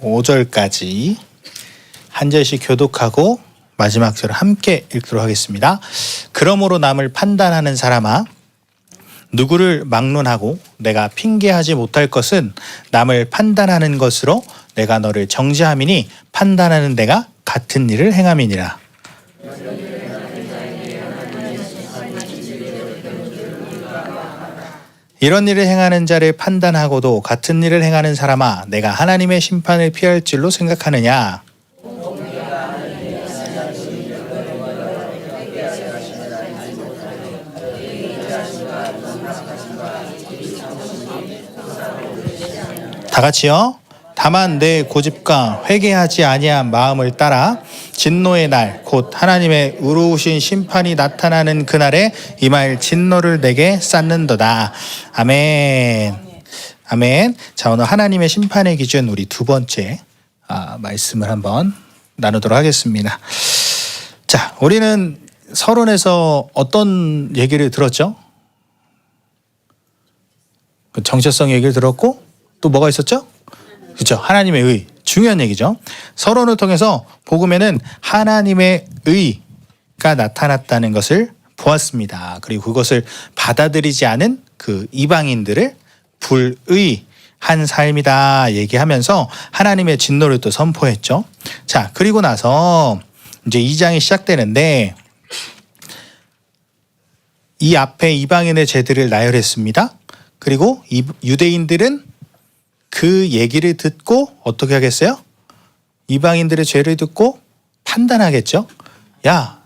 5절까지 한 절씩 교독하고 마지막 절을 함께 읽도록 하겠습니다. 그러므로 남을 판단하는 사람아, 누구를 막론하고 내가 핑계하지 못할 것은 남을 판단하는 것으로 내가 너를 정죄함이니 판단하는 내가 같은 일을 행함이니라. 이런 일을 행하는 자를 판단하고도 같은 일을 행하는 사람아, 내가 하나님의 심판을 피할 줄로 생각하느냐? 다 같이요. 다만 내 고집과 회개하지 아니한 마음을 따라 진노의 날 곧 하나님의 의로우신 심판이 나타나는 그날에 임할 진노를 내게 쌓는도다. 아멘. 아멘. 자, 오늘 하나님의 심판의 기준 우리 두 번째 말씀을 한번 나누도록 하겠습니다. 자, 우리는 서론에서 어떤 얘기를 들었죠? 정체성 얘기를 들었고 또 뭐가 있었죠? 그렇죠. 하나님의 의. 중요한 얘기죠. 서론을 통해서 복음에는 하나님의 의가 나타났다는 것을 보았습니다. 그리고 그것을 받아들이지 않은 그 이방인들을 불의한 삶이다 얘기하면서 하나님의 진노를 또 선포했죠. 자, 그리고 나서 이제 2장이 시작되는데 이 앞에 이방인의 죄들을 나열했습니다. 그리고 유대인들은 그 얘기를 듣고 어떻게 하겠어요? 이방인들의 죄를 듣고 판단하겠죠. 야,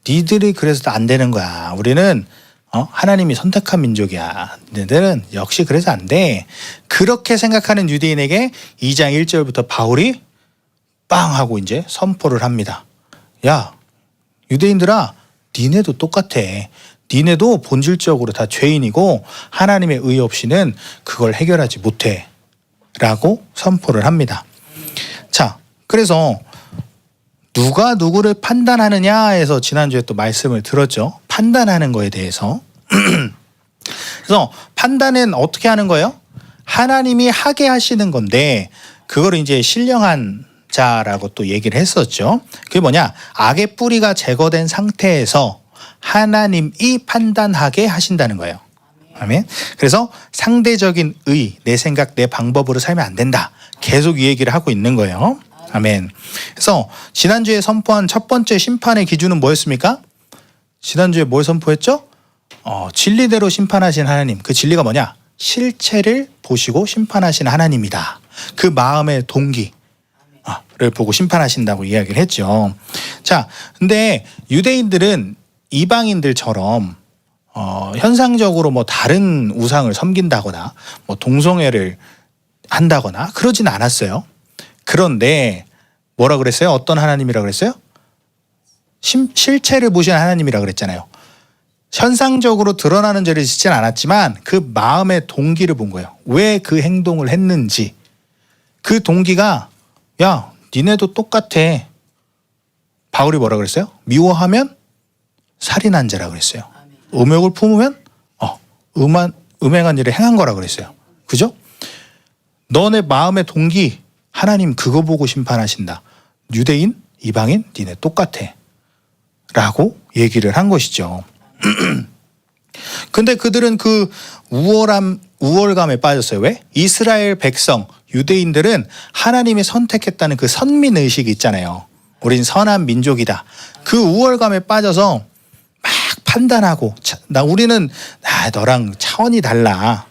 니들이 그래서 안 되는 거야. 우리는 하나님이 선택한 민족이야. 너희들은 역시 그래서 안 돼. 그렇게 생각하는 유대인에게 2장 1절부터 바울이 빵 하고 이제 선포를 합니다. 야, 유대인들아, 니네도 똑같아. 니네도 본질적으로 다 죄인이고 하나님의 의 없이는 그걸 해결하지 못해 라고 선포를 합니다. 자, 그래서 누가 누구를 판단하느냐에서 지난주에 또 말씀을 들었죠. 판단하는 거에 대해서. 그래서 판단은 어떻게 하는 거예요? 하나님이 하게 하시는 건데 그걸 이제 신령한 자라고 또 얘기를 했었죠. 그게 뭐냐? 악의 뿌리가 제거된 상태에서 하나님이 판단하게 하신다는 거예요. 아멘. 그래서 상대적인 의, 내 생각, 내 방법으로 살면 안 된다. 계속 이 얘기를 하고 있는 거예요. 아멘. 그래서 지난주에 선포한 첫 번째 심판의 기준은 뭐였습니까? 지난주에 뭘 선포했죠? 진리대로 심판하신 하나님. 그 진리가 뭐냐? 실체를 보시고 심판하신 하나님이다. 그 마음의 동기를 보고 심판하신다고 이야기를 했죠. 자, 근데 유대인들은 이방인들처럼 현상적으로 뭐 다른 우상을 섬긴다거나 뭐 동성애를 한다거나 그러진 않았어요. 그런데 뭐라 그랬어요? 어떤 하나님이라 그랬어요? 실체를 보시는 하나님이라 그랬잖아요. 현상적으로 드러나는 죄를 짓진 않았지만 그 마음의 동기를 본 거예요. 왜 그 행동을 했는지. 그 동기가 야, 니네도 똑같아. 바울이 뭐라 그랬어요? 미워하면 살인한 죄라 그랬어요. 음욕을 품으면 음행한 일을 행한 거라 그랬어요. 그죠? 너네 마음의 동기 하나님 그거 보고 심판하신다. 유대인, 이방인 니네 똑같아 라고 얘기를 한 것이죠. 근데 그들은 그 우월감에 빠졌어요. 왜? 이스라엘 백성, 유대인들은 하나님이 선택했다는 그 선민의식이 있잖아요. 우린 선한 민족이다. 그 우월감에 빠져서 막 판단하고 우리는 너랑 차원이 달라.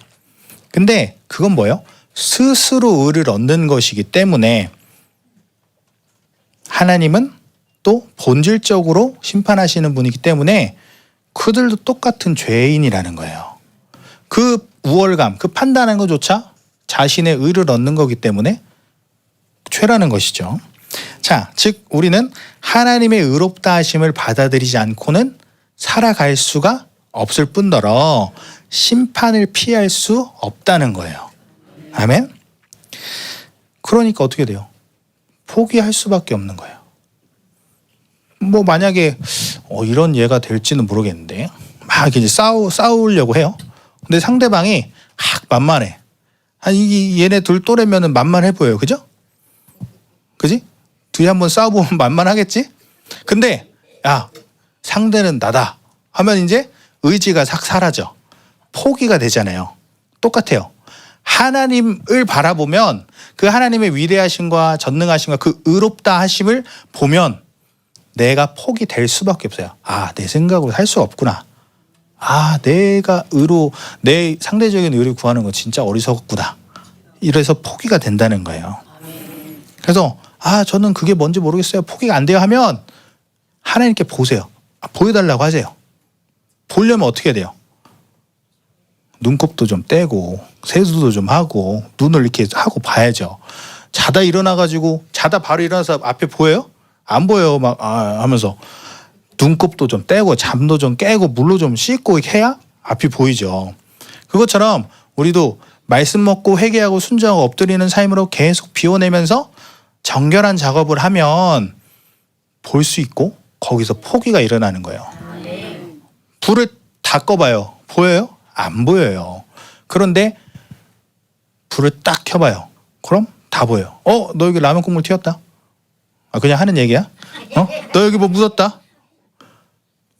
근데 그건 뭐예요? 스스로 의를 얻는 것이기 때문에 하나님은 또 본질적으로 심판하시는 분이기 때문에 그들도 똑같은 죄인이라는 거예요. 그 우월감, 그 판단하는 것조차 자신의 의를 얻는 거기 때문에 죄라는 것이죠. 자, 즉 우리는 하나님의 의롭다 하심을 받아들이지 않고는 살아갈 수가 없을 뿐더러 심판을 피할 수 없다는 거예요. 아멘? 그러니까 어떻게 돼요? 포기할 수밖에 없는 거예요. 뭐 만약에 이런 예가 될지는 모르겠는데 막 이제 싸우려고 해요. 근데 상대방이 만만해. 얘네 둘 또래면은 만만해 보여요. 그죠? 그지? 둘이 한번 싸워보면 만만하겠지? 근데 야, 상대는 나다 하면 이제 의지가 싹 사라져. 포기가 되잖아요. 똑같아요. 하나님을 바라보면 그 하나님의 위대하심과 전능하심과 그 의롭다 하심을 보면 내가 포기될 수밖에 없어요. 아, 내 생각으로 살 수 없구나. 아, 내가 내 상대적인 의를 구하는 거 진짜 어리석었구나. 이래서 포기가 된다는 거예요. 그래서 아, 저는 그게 뭔지 모르겠어요. 포기가 안 돼요 하면 하나님께 보세요. 보여달라고 하세요. 보려면 어떻게 해야 돼요? 눈곱도 좀 떼고 세수도 좀 하고 눈을 이렇게 하고 봐야죠. 자다 일어나가지고 자다 바로 일어나서 앞에 보여요? 안 보여요. 막 하면서 눈곱도 좀 떼고 잠도 좀 깨고 물로 좀 씻고 이렇게 해야 앞이 보이죠. 그것처럼 우리도 말씀 먹고 회개하고 순종하고 엎드리는 삶으로 계속 비워내면서 정결한 작업을 하면 볼 수 있고 거기서 포기가 일어나는 거예요. 불을 다 꺼봐요. 보여요? 안 보여요. 그런데 불을 딱 켜봐요. 그럼 다 보여요. 너 여기 라면 국물 튀었다. 그냥 하는 얘기야? 너 여기 뭐 묻었다.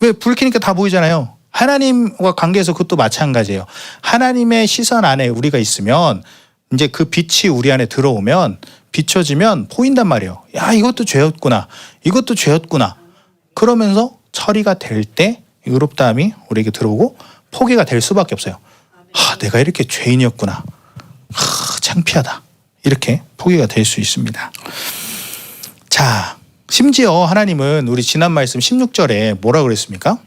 왜? 불 켜니까 다 보이잖아요. 하나님과 관계에서 그것도 마찬가지예요. 하나님의 시선 안에 우리가 있으면 이제 그 빛이 우리 안에 들어오면 비춰지면 보인단 말이에요. 야, 이것도 죄였구나. 이것도 죄였구나. 그러면서 처리가 될 때 의롭다함이 우리에게 들어오고 포기가 될 수밖에 없어요. 내가 이렇게 죄인이었구나. 창피하다. 이렇게 포기가 될 수 있습니다. 자, 심지어 하나님은 우리 지난 말씀 16절에 뭐라 그랬습니까?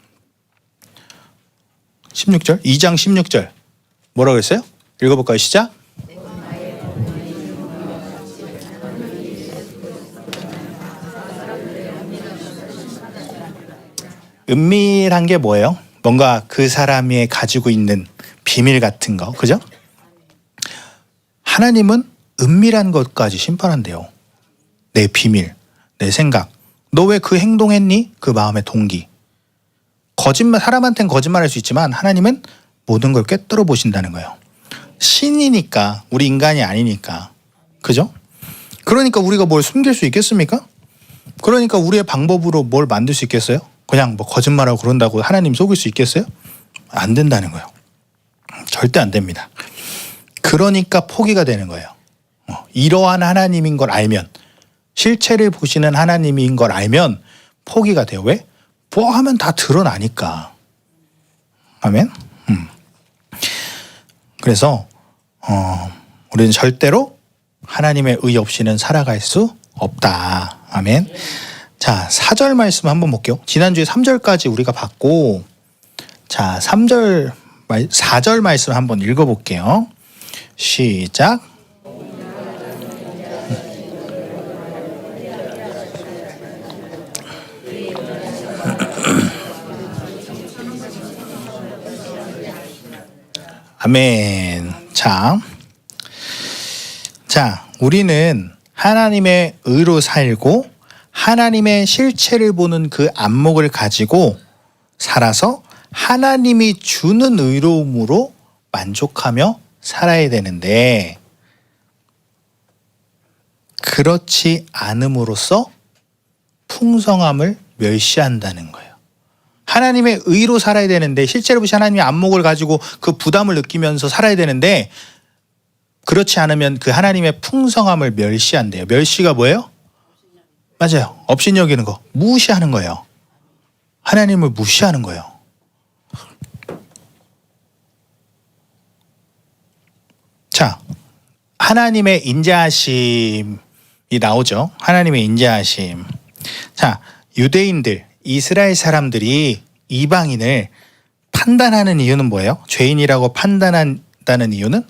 16절? 2장 16절 뭐라 그랬어요? 읽어볼까요? 시작. 은밀한 게 뭐예요? 뭔가 그 사람이 가지고 있는 비밀 같은 거, 그죠? 하나님은 은밀한 것까지 심판한대요. 내 비밀, 내 생각. 너 왜 그 행동했니? 그 마음의 동기. 사람한테는 거짓말할 수 있지만 하나님은 모든 걸 꿰뚫어 보신다는 거예요. 신이니까, 우리 인간이 아니니까. 그죠? 그러니까 우리가 뭘 숨길 수 있겠습니까? 그러니까 우리의 방법으로 뭘 만들 수 있겠어요? 그냥 뭐 거짓말하고 그런다고 하나님 속일 수 있겠어요? 안 된다는 거예요. 절대 안 됩니다. 그러니까 포기가 되는 거예요. 이러한 하나님인 걸 알면, 실체를 보시는 하나님인 걸 알면 포기가 돼요. 왜? 뭐 하면 다 드러나니까. 아멘. 그래서 우리는 절대로 하나님의 의 없이는 살아갈 수 없다. 아멘. 자, 4절 말씀 한번 볼게요. 지난주에 3절까지 우리가 봤고, 자, 4절 말씀 한번 읽어볼게요. 시작. 아멘. 자, 우리는 하나님의 의로 살고 하나님의 실체를 보는 그 안목을 가지고 살아서 하나님이 주는 의로움으로 만족하며 살아야 되는데, 그렇지 않음으로써 풍성함을 멸시한다는 거예요. 하나님의 의로 살아야 되는데, 실제로 보시 하나님의 안목을 가지고 그 부담을 느끼면서 살아야 되는데, 그렇지 않으면 그 하나님의 풍성함을 멸시한대요. 멸시가 뭐예요? 맞아요. 업신여기는 거. 무시하는 거예요. 하나님을 무시하는 거예요. 자, 하나님의 인자하심이 나오죠. 하나님의 인자하심. 자, 유대인들, 이스라엘 사람들이 이방인을 판단하는 이유는 뭐예요? 죄인이라고 판단한다는 이유는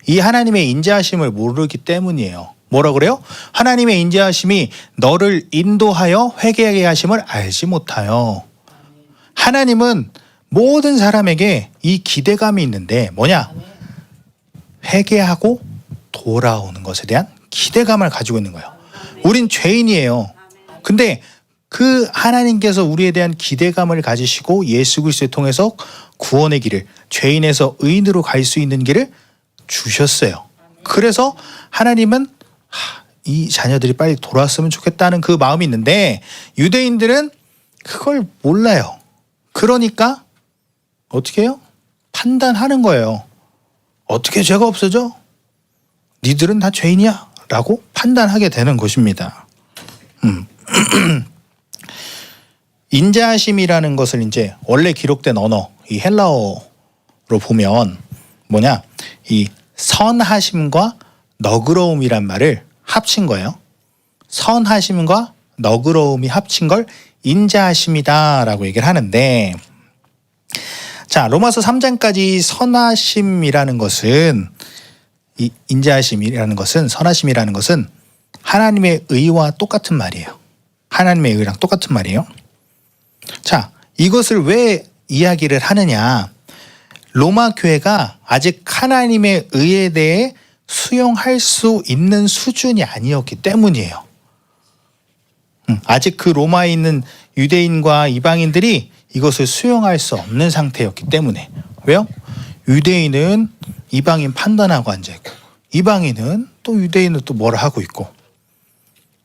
이 하나님의 인자하심을 모르기 때문이에요. 뭐라 그래요? 하나님의 인자하심이 너를 인도하여 회개하게 하심을 알지 못하여. 하나님은 모든 사람에게 이 기대감이 있는데 뭐냐? 회개하고 돌아오는 것에 대한 기대감을 가지고 있는 거예요. 우린 죄인이에요. 근데 그 하나님께서 우리에 대한 기대감을 가지시고 예수 그리스도를 통해서 구원의 길을, 죄인에서 의인으로 갈 수 있는 길을 주셨어요. 그래서 하나님은 이 자녀들이 빨리 돌아왔으면 좋겠다는 그 마음이 있는데 유대인들은 그걸 몰라요. 그러니까 어떻게 해요? 판단하는 거예요. 어떻게 죄가 없어져? 니들은 다 죄인이야 라고 판단하게 되는 것입니다. 인자하심이라는 것을 이제 원래 기록된 언어, 이 헬라어로 보면 뭐냐, 이 선하심과 너그러움이란 말을 합친 거예요. 선하심과 너그러움이 합친 걸 인자하심이다라고 얘기를 하는데, 자, 로마서 3장까지 선하심이라는 것은, 이 인자하심이라는 것은, 선하심이라는 것은 하나님의 의와 똑같은 말이에요. 하나님의 의랑 똑같은 말이에요. 자, 이것을 왜 이야기를 하느냐? 로마 교회가 아직 하나님의 의에 대해 수용할 수 있는 수준이 아니었기 때문이에요. 아직 그 로마에 있는 유대인과 이방인들이 이것을 수용할 수 없는 상태였기 때문에. 왜요? 유대인은 이방인 판단하고 앉아있고 이방인은 또 유대인은 또 뭐라 하고 있고.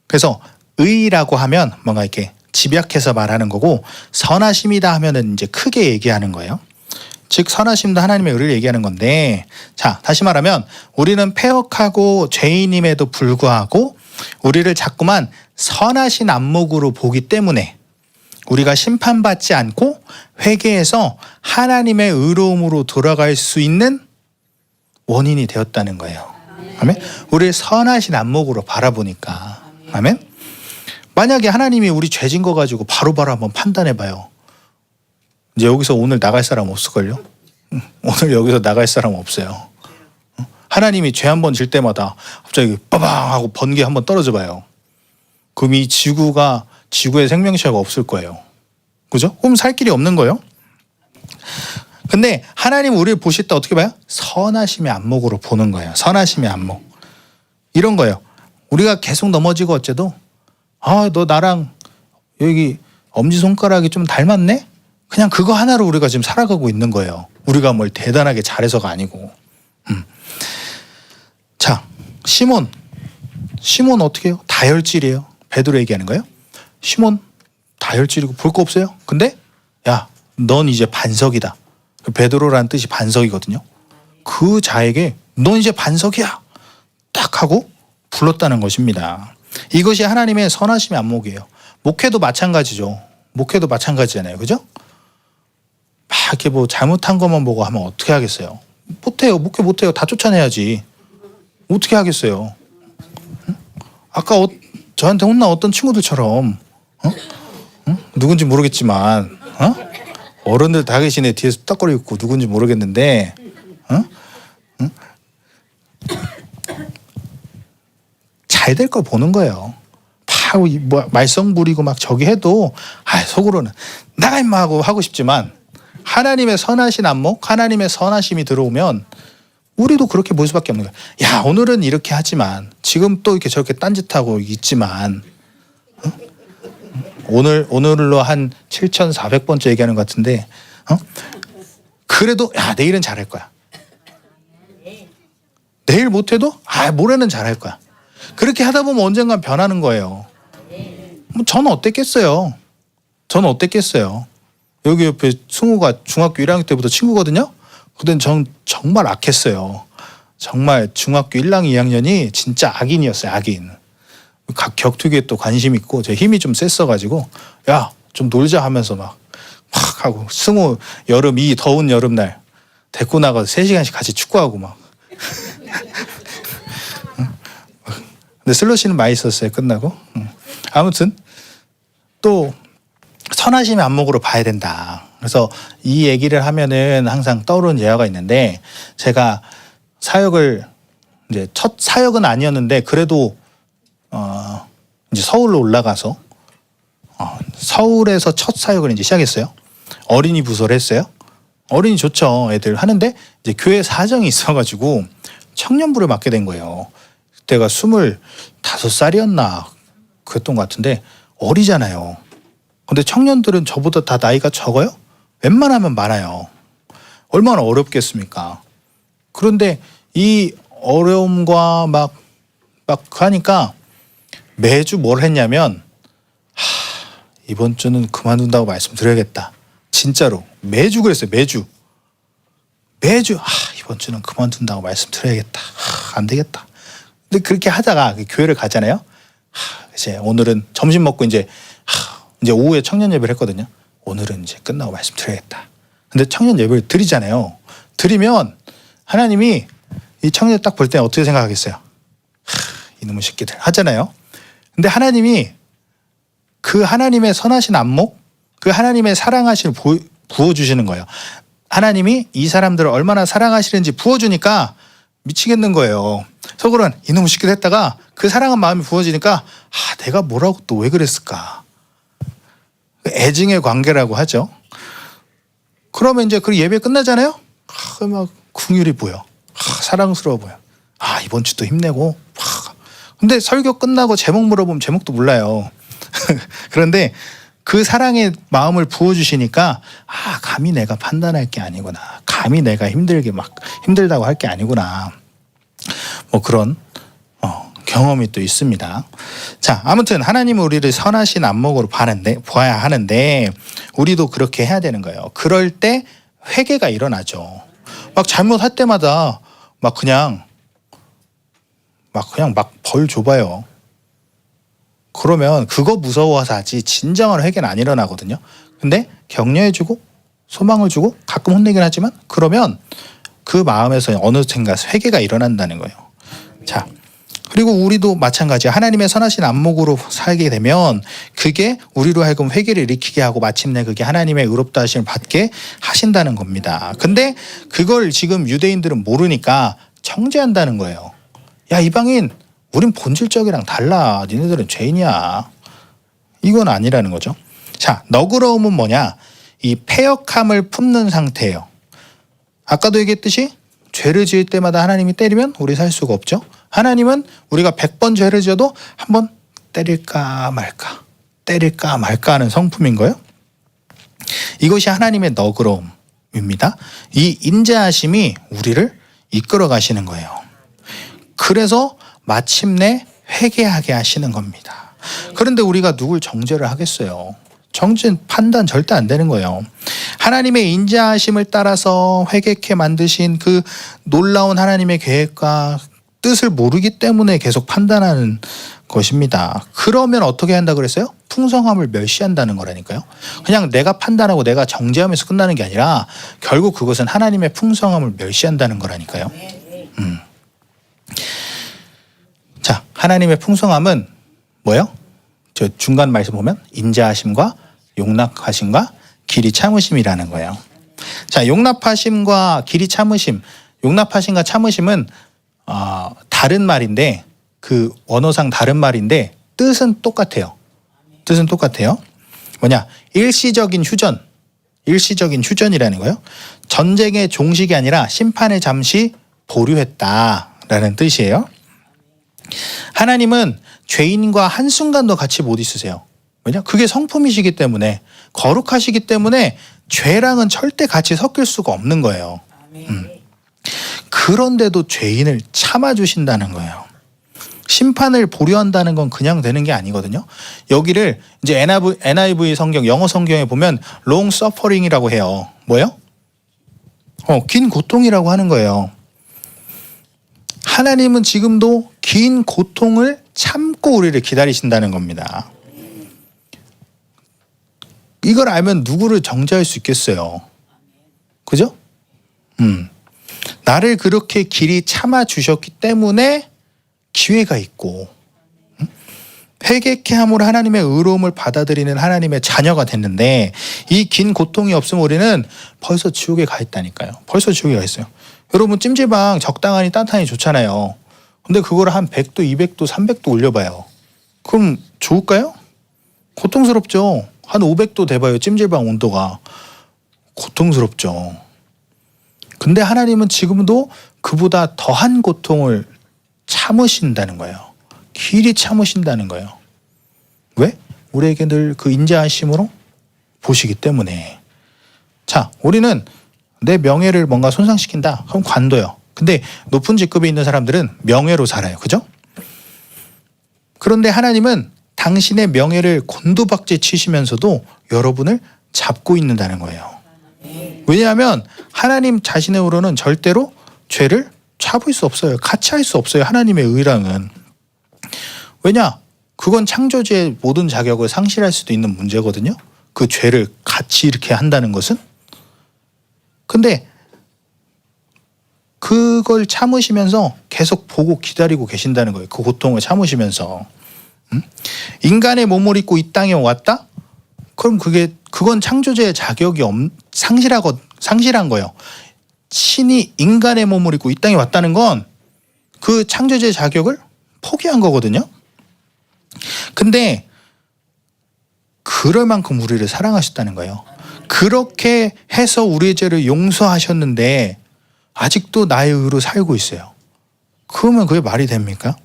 그래서 의라고 하면 뭔가 이렇게 집약해서 말하는 거고, 선하심이다 하면은 이제 크게 얘기하는 거예요. 즉 선하심도 하나님의 의를 얘기하는 건데, 자, 다시 말하면 우리는 패역하고 죄인임에도 불구하고 우리를 자꾸만 선하신 안목으로 보기 때문에 우리가 심판받지 않고 회개해서 하나님의 의로움으로 돌아갈 수 있는 원인이 되었다는 거예요. 아멘. 우리를 선하신 안목으로 바라보니까. 아멘. 만약에 하나님이 우리 죄진 거 가지고 바로바로 한번 판단해봐요. 이제 여기서 오늘 나갈 사람 없을걸요? 오늘 여기서 나갈 사람 없어요. 하나님이 죄 한 번 질 때마다 갑자기 빠방 하고 번개 한번 떨어져 봐요. 그럼 이 지구의 생명체가 없을 거예요. 그죠? 그럼 살 길이 없는 거예요. 근데 하나님 우리를 보실 때 어떻게 봐요? 선하심의 안목으로 보는 거예요. 선하심의 안목. 이런 거예요. 우리가 계속 넘어지고 어째도 너 나랑 여기 엄지손가락이 좀 닮았네? 그냥 그거 하나로 우리가 지금 살아가고 있는 거예요. 우리가 뭘 대단하게 잘해서가 아니고. 자, 시몬 어떻게 해요? 다혈질이에요. 베드로 얘기하는 거예요. 시몬 다혈질이고 볼 거 없어요. 근데 야, 넌 이제 반석이다. 베드로라는 뜻이 반석이거든요. 그 자에게 넌 이제 반석이야 딱 하고 불렀다는 것입니다. 이것이 하나님의 선하심의 안목이에요. 목회도 마찬가지죠. 목회도 마찬가지잖아요. 그죠? 막 이렇게 뭐 잘못한 것만 보고 하면 어떻게 하겠어요? 못해요. 목회 못해요. 다 쫓아내야지. 어떻게 하겠어요? 아까 저한테 혼난 어떤 친구들처럼 누군지 모르겠지만 어른들 다 계시네. 뒤에서 뚝딱거리고 있고 누군지 모르겠는데 잘 될 걸 보는 거예요. 막 말썽 부리고 막 저기 해도 속으로는 나가 임마 하고 싶지만 하나님의 선하신 안목, 하나님의 선하심이 들어오면 우리도 그렇게 볼 수밖에 없는 거예요. 야, 오늘은 이렇게 하지만 지금 또 이렇게 저렇게 딴짓하고 있지만 오늘로 한 7,400번째 얘기하는 것 같은데 그래도 야, 내일은 잘할 거야. 내일 못해도 모레는 잘할 거야. 그렇게 하다 보면 언젠간 변하는 거예요. 저는 어땠겠어요? 여기 옆에 승우가 중학교 1학년 때부터 친구거든요. 그땐 전 정말 악했어요. 정말 중학교 1학년 2학년이 진짜 악인이었어요. 악인. 각 격투기에 또 관심 있고 제 힘이 좀 셌어가지고 야, 좀 놀자 하면서 막 하고 승우 이 더운 여름날 데리고 나가서 3시간씩 같이 축구하고 막 근데 슬러시는 맛있었어요. 끝나고. 아무튼 또 선하심의 안목으로 봐야 된다. 그래서 이 얘기를 하면은 항상 떠오르는 예화가 있는데, 제가 사역을 이제 첫 사역은 아니었는데 그래도 이제 서울로 올라가서 서울에서 첫 사역을 이제 시작했어요. 어린이 부서를 했어요. 어린이 좋죠. 애들 하는데 이제 교회 사정이 있어가지고 청년부를 맡게 된 거예요. 그때가 25살이었나 그랬던 것 같은데 어리잖아요. 근데 청년들은 저보다 다 나이가 적어요? 웬만하면 많아요. 얼마나 어렵겠습니까? 그런데 이 어려움과 막 하니까 매주 뭘 했냐면 이번 주는 그만둔다고 말씀드려야겠다. 진짜로 매주 그랬어요. 매주 이번 주는 그만둔다고 말씀드려야겠다. 안 되겠다. 근데 그렇게 하다가 교회를 가잖아요. 이제 오늘은 점심 먹고 이제 오후에 청년 예배를 했거든요. 오늘은 이제 끝나고 말씀드려야겠다. 근데 청년 예배를 드리잖아요. 드리면 하나님이 이 청년 딱 볼 때 어떻게 생각하겠어요? 이놈의 새끼들 하잖아요. 근데 하나님이 그 하나님의 선하신 안목, 그 하나님의 사랑하심을 부어주시는 거예요. 하나님이 이 사람들을 얼마나 사랑하시는지 부어주니까 미치겠는 거예요. 속으로는 이놈의 새끼들 했다가 그 사랑한 마음이 부어지니까 내가 뭐라고 또 왜 그랬을까? 애증의 관계라고 하죠. 그러면 이제 그 예배 끝나잖아요. 막 긍휼이 보여. 사랑스러워 보여. 이번 주도 힘내고. 근데 설교 끝나고 제목 물어보면 제목도 몰라요. 그런데 그 사랑의 마음을 부어주시니까 감히 내가 판단할 게 아니구나. 감히 내가 힘들다고 할 게 아니구나. 뭐 그런 경험이 또 있습니다. 자, 아무튼 하나님은 우리를 선하신 안목으로 보아야 하는데 우리도 그렇게 해야 되는 거예요. 그럴 때 회개가 일어나죠. 막 잘못할 때마다 그냥 벌 줘봐요. 그러면 그거 무서워서 하지 진정한 회개는 안 일어나거든요. 근데 격려해주고 소망을 주고 가끔 혼내긴 하지만 그러면 그 마음에서 어느샌가 회개가 일어난다는 거예요. 자, 그리고 우리도 마찬가지야. 하나님의 선하신 안목으로 살게 되면 그게 우리로 하여금 회개를 일으키게 하고 마침내 그게 하나님의 의롭다 하심을 받게 하신다는 겁니다. 근데 그걸 지금 유대인들은 모르니까 정죄한다는 거예요. 야, 이방인 우린 본질적이랑 달라. 니네들은 죄인이야. 이건 아니라는 거죠. 자, 너그러움은 뭐냐? 이 패역함을 품는 상태예요. 아까도 얘기했듯이 죄를 지을 때마다 하나님이 때리면 우리 살 수가 없죠. 하나님은 우리가 100번 죄를 지어도 한 번 때릴까 말까 하는 성품인 거예요. 이것이 하나님의 너그러움입니다. 이 인자하심이 우리를 이끌어 가시는 거예요. 그래서 마침내 회개하게 하시는 겁니다. 그런데 우리가 누굴 정죄를 하겠어요? 정죄 판단 절대 안 되는 거예요. 하나님의 인자하심을 따라서 회개케 만드신 그 놀라운 하나님의 계획과 뜻을 모르기 때문에 계속 판단하는 것입니다. 그러면 어떻게 한다 그랬어요? 풍성함을 멸시한다는 거라니까요. 그냥 내가 판단하고 내가 정죄하면서 끝나는 게 아니라 결국 그것은 하나님의 풍성함을 멸시한다는 거라니까요. 자, 하나님의 풍성함은 뭐예요? 저 중간 말씀 보면 인자하심과 용납하심과 길이 참으심이라는 거예요. 자, 용납하심과 길이 참으심, 용납하심과 참으심은 다른 말인데 그 원어상 다른 말인데 뜻은 똑같아요. 뭐냐? 일시적인 휴전이라는 거예요. 전쟁의 종식이 아니라 심판을 잠시 보류했다라는 뜻이에요. 하나님은 죄인과 한순간도 같이 못 있으세요. 왜냐? 그게 성품이시기 때문에, 거룩하시기 때문에 죄랑은 절대 같이 섞일 수가 없는 거예요. 그런데도 죄인을 참아주신다는 거예요. 심판을 보류한다는 건 그냥 되는 게 아니거든요. 여기를 이제 NIV 성경, 영어 성경에 보면 long suffering이라고 해요. 뭐예요? 긴 고통이라고 하는 거예요. 하나님은 지금도 긴 고통을 참고 우리를 기다리신다는 겁니다. 이걸 알면 누구를 정죄할 수 있겠어요? 그죠? 나를 그렇게 길이 참아주셨기 때문에 기회가 있고 회개케 함으로 하나님의 의로움을 받아들이는 하나님의 자녀가 됐는데 이 긴 고통이 없으면 우리는 벌써 지옥에 가 있다니까요. 벌써 지옥에 가 있어요. 여러분 찜질방 적당하니 따뜻하니 좋잖아요. 근데 그걸 한 100도, 200도, 300도 올려봐요. 그럼 좋을까요? 고통스럽죠. 한 500도 돼봐요. 찜질방 온도가. 고통스럽죠. 근데 하나님은 지금도 그보다 더한 고통을 참으신다는 거예요. 길이 참으신다는 거예요. 왜? 우리에게 늘 그 인자하심으로 보시기 때문에. 자, 우리는 내 명예를 뭔가 손상시킨다. 그럼 관둬요. 근데 높은 직급에 있는 사람들은 명예로 살아요. 그죠? 그런데 하나님은 당신의 명예를 곤두박질 치시면서도 여러분을 잡고 있는다는 거예요. 왜냐하면 하나님 자신으로는 절대로 죄를 잡을 수 없어요. 같이 할 수 없어요. 하나님의 의랑은. 왜냐? 그건 창조주의 모든 자격을 상실할 수도 있는 문제거든요. 그 죄를 같이 이렇게 한다는 것은. 근데 그걸 참으시면서 계속 보고 기다리고 계신다는 거예요. 그 고통을 참으시면서. 인간의 몸을 입고 이 땅에 왔다? 그럼 그건 창조주의 자격이 상실한 거예요. 신이 인간의 몸을 입고 이 땅에 왔다는 건 그 창조주의 자격을 포기한 거거든요. 근데 그럴 만큼 우리를 사랑하셨다는 거예요. 그렇게 해서 우리의 죄를 용서하셨는데 아직도 나의 의로 살고 있어요. 그러면 그게 말이 됩니까?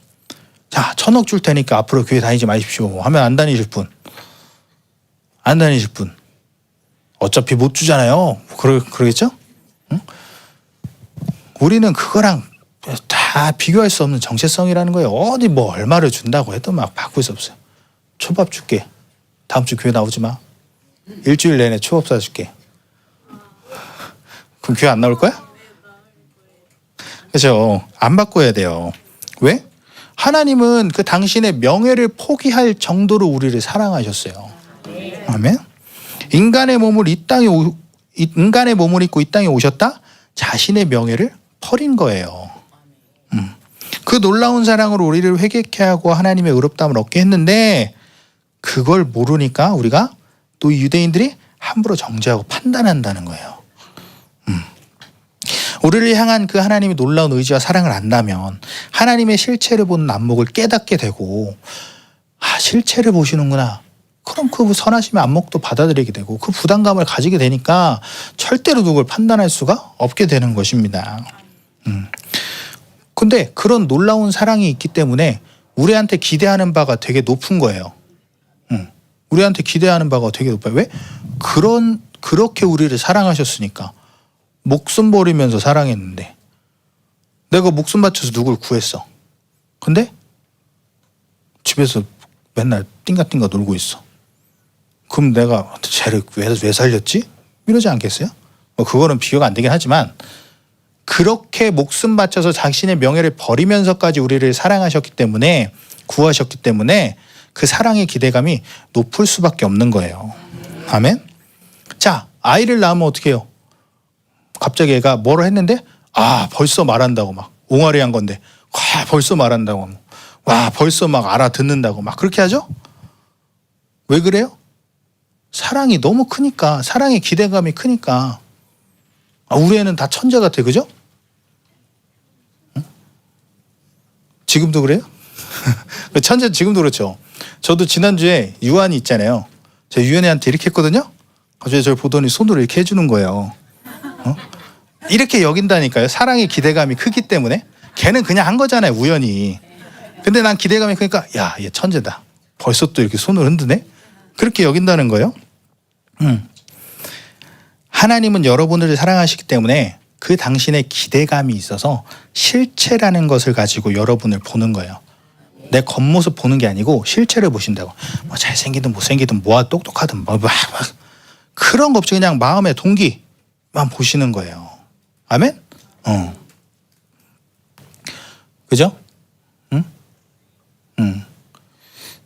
자, 1,000억 줄 테니까 앞으로 교회 다니지 마십시오 하면 안 다니실 분. 안 다니실 분. 어차피 못 주잖아요. 그러겠죠? 응? 우리는 그거랑 다 비교할 수 없는 정체성이라는 거예요. 어디 뭐 얼마를 준다고 해도 막 바꿀 수 없어요. 초밥 줄게. 다음 주 교회 나오지 마. 일주일 내내 초밥 사줄게. 그럼 교회 안 나올 거야? 그렇죠. 안 바꿔야 돼요. 왜? 하나님은 그 당신의 명예를 포기할 정도로 우리를 사랑하셨어요. 아멘. 인간의 몸을 입고 이 땅에 오셨다? 자신의 명예를 버린 거예요. 그 놀라운 사랑으로 우리를 회개케 하고 하나님의 의롭다함을 얻게 했는데 그걸 모르니까 우리가 또 유대인들이 함부로 정죄하고 판단한다는 거예요. 우리를 향한 그 하나님의 놀라운 의지와 사랑을 안다면 하나님의 실체를 보는 안목을 깨닫게 되고 실체를 보시는구나. 그럼 그 선하심의 안목도 받아들이게 되고 그 부담감을 가지게 되니까 절대로 그걸 판단할 수가 없게 되는 것입니다. 근데 그런 놀라운 사랑이 있기 때문에 우리한테 기대하는 바가 되게 높은 거예요. 우리한테 기대하는 바가 되게 높아요. 왜? 그렇게 우리를 사랑하셨으니까. 목숨 버리면서 사랑했는데 내가 목숨 바쳐서 누굴 구했어. 근데 집에서 맨날 띵가띵가 놀고 있어. 그럼 내가 쟤를 왜 살렸지? 이러지 않겠어요? 뭐 그거는 비교가 안 되긴 하지만 그렇게 목숨 바쳐서 자신의 명예를 버리면서까지 우리를 사랑하셨기 때문에 구하셨기 때문에 그 사랑의 기대감이 높을 수밖에 없는 거예요. 아멘? 자, 아이를 낳으면 어떻게 해요? 갑자기 애가 뭐를 했는데 벌써 말한다고 막 옹알이 한 건데 벌써 말한다고 벌써 막 알아듣는다고 막 그렇게 하죠? 왜 그래요? 사랑이 너무 크니까 사랑의 기대감이 크니까 우리 애는 다 천재 같아. 그죠? 응? 지금도 그래요? 천재 지금도 그렇죠. 저도 지난주에 유한이 있잖아요. 제가 유한이한테 이렇게 했거든요. 갑자기 저를 보더니 손으로 이렇게 해주는 거예요. 이렇게 여긴다니까요. 사랑의 기대감이 크기 때문에. 걔는 그냥 한 거잖아요. 우연히. 근데 난 기대감이 크니까 야, 얘 천재다. 벌써 또 이렇게 손을 흔드네. 그렇게 여긴다는 거예요. 하나님은 여러분들을 사랑하시기 때문에 그 당신의 기대감이 있어서 실체라는 것을 가지고 여러분을 보는 거예요. 내 겉모습 보는 게 아니고 실체를 보신다고. 뭐 잘생기든 못생기든 뭐가 똑똑하든 뭐 그런 거 없이 그냥 마음의 동기만 보시는 거예요. 아멘? 그죠?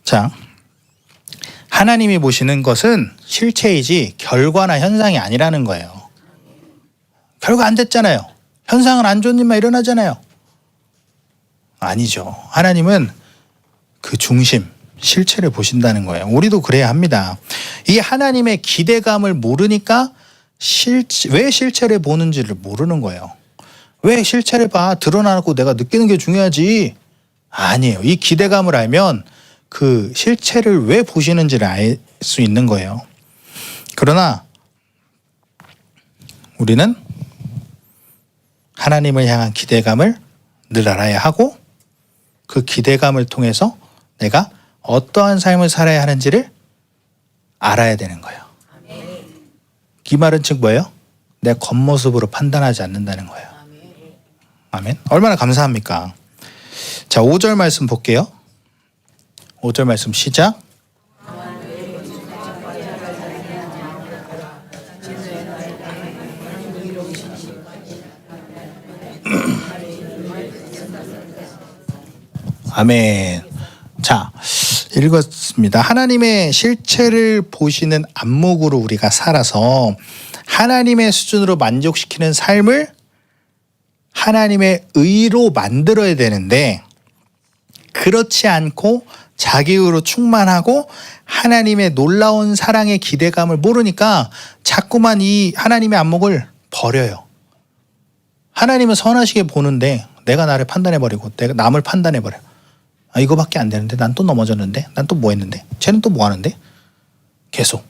자, 하나님이 보시는 것은 실체이지 결과나 현상이 아니라는 거예요. 결과 안 됐잖아요. 현상은 안 좋은 일만 일어나잖아요. 아니죠. 하나님은 그 중심, 실체를 보신다는 거예요. 우리도 그래야 합니다. 이 하나님의 기대감을 모르니까 왜 실체를 보는지를 모르는 거예요. 왜 실체를 봐? 드러나고 내가 느끼는 게 중요하지. 아니에요. 이 기대감을 알면 그 실체를 왜 보시는지를 알 수 있는 거예요. 그러나 우리는 하나님을 향한 기대감을 늘 알아야 하고 그 기대감을 통해서 내가 어떠한 삶을 살아야 하는지를 알아야 되는 거예요. 이 말은 즉 뭐예요? 내 겉모습으로 판단하지 않는다는 거예요. 아멘. 얼마나 감사합니까? 자, 5절 말씀 볼게요. 5절 말씀 시작. 아멘. 자, 읽었습니다. 하나님의 실체를 보시는 안목으로 우리가 살아서 하나님의 수준으로 만족시키는 삶을 하나님의 의로 만들어야 되는데, 그렇지 않고 자기의로 충만하고 하나님의 놀라운 사랑의 기대감을 모르니까 자꾸만 이 하나님의 안목을 버려요. 하나님은 선하시게 보는데 내가 나를 판단해버리고 내가 남을 판단해버려요. 아, 이거밖에 안 되는데 난 또 넘어졌는데 난 또 뭐 했는데 쟤는 또 뭐 하는데 계속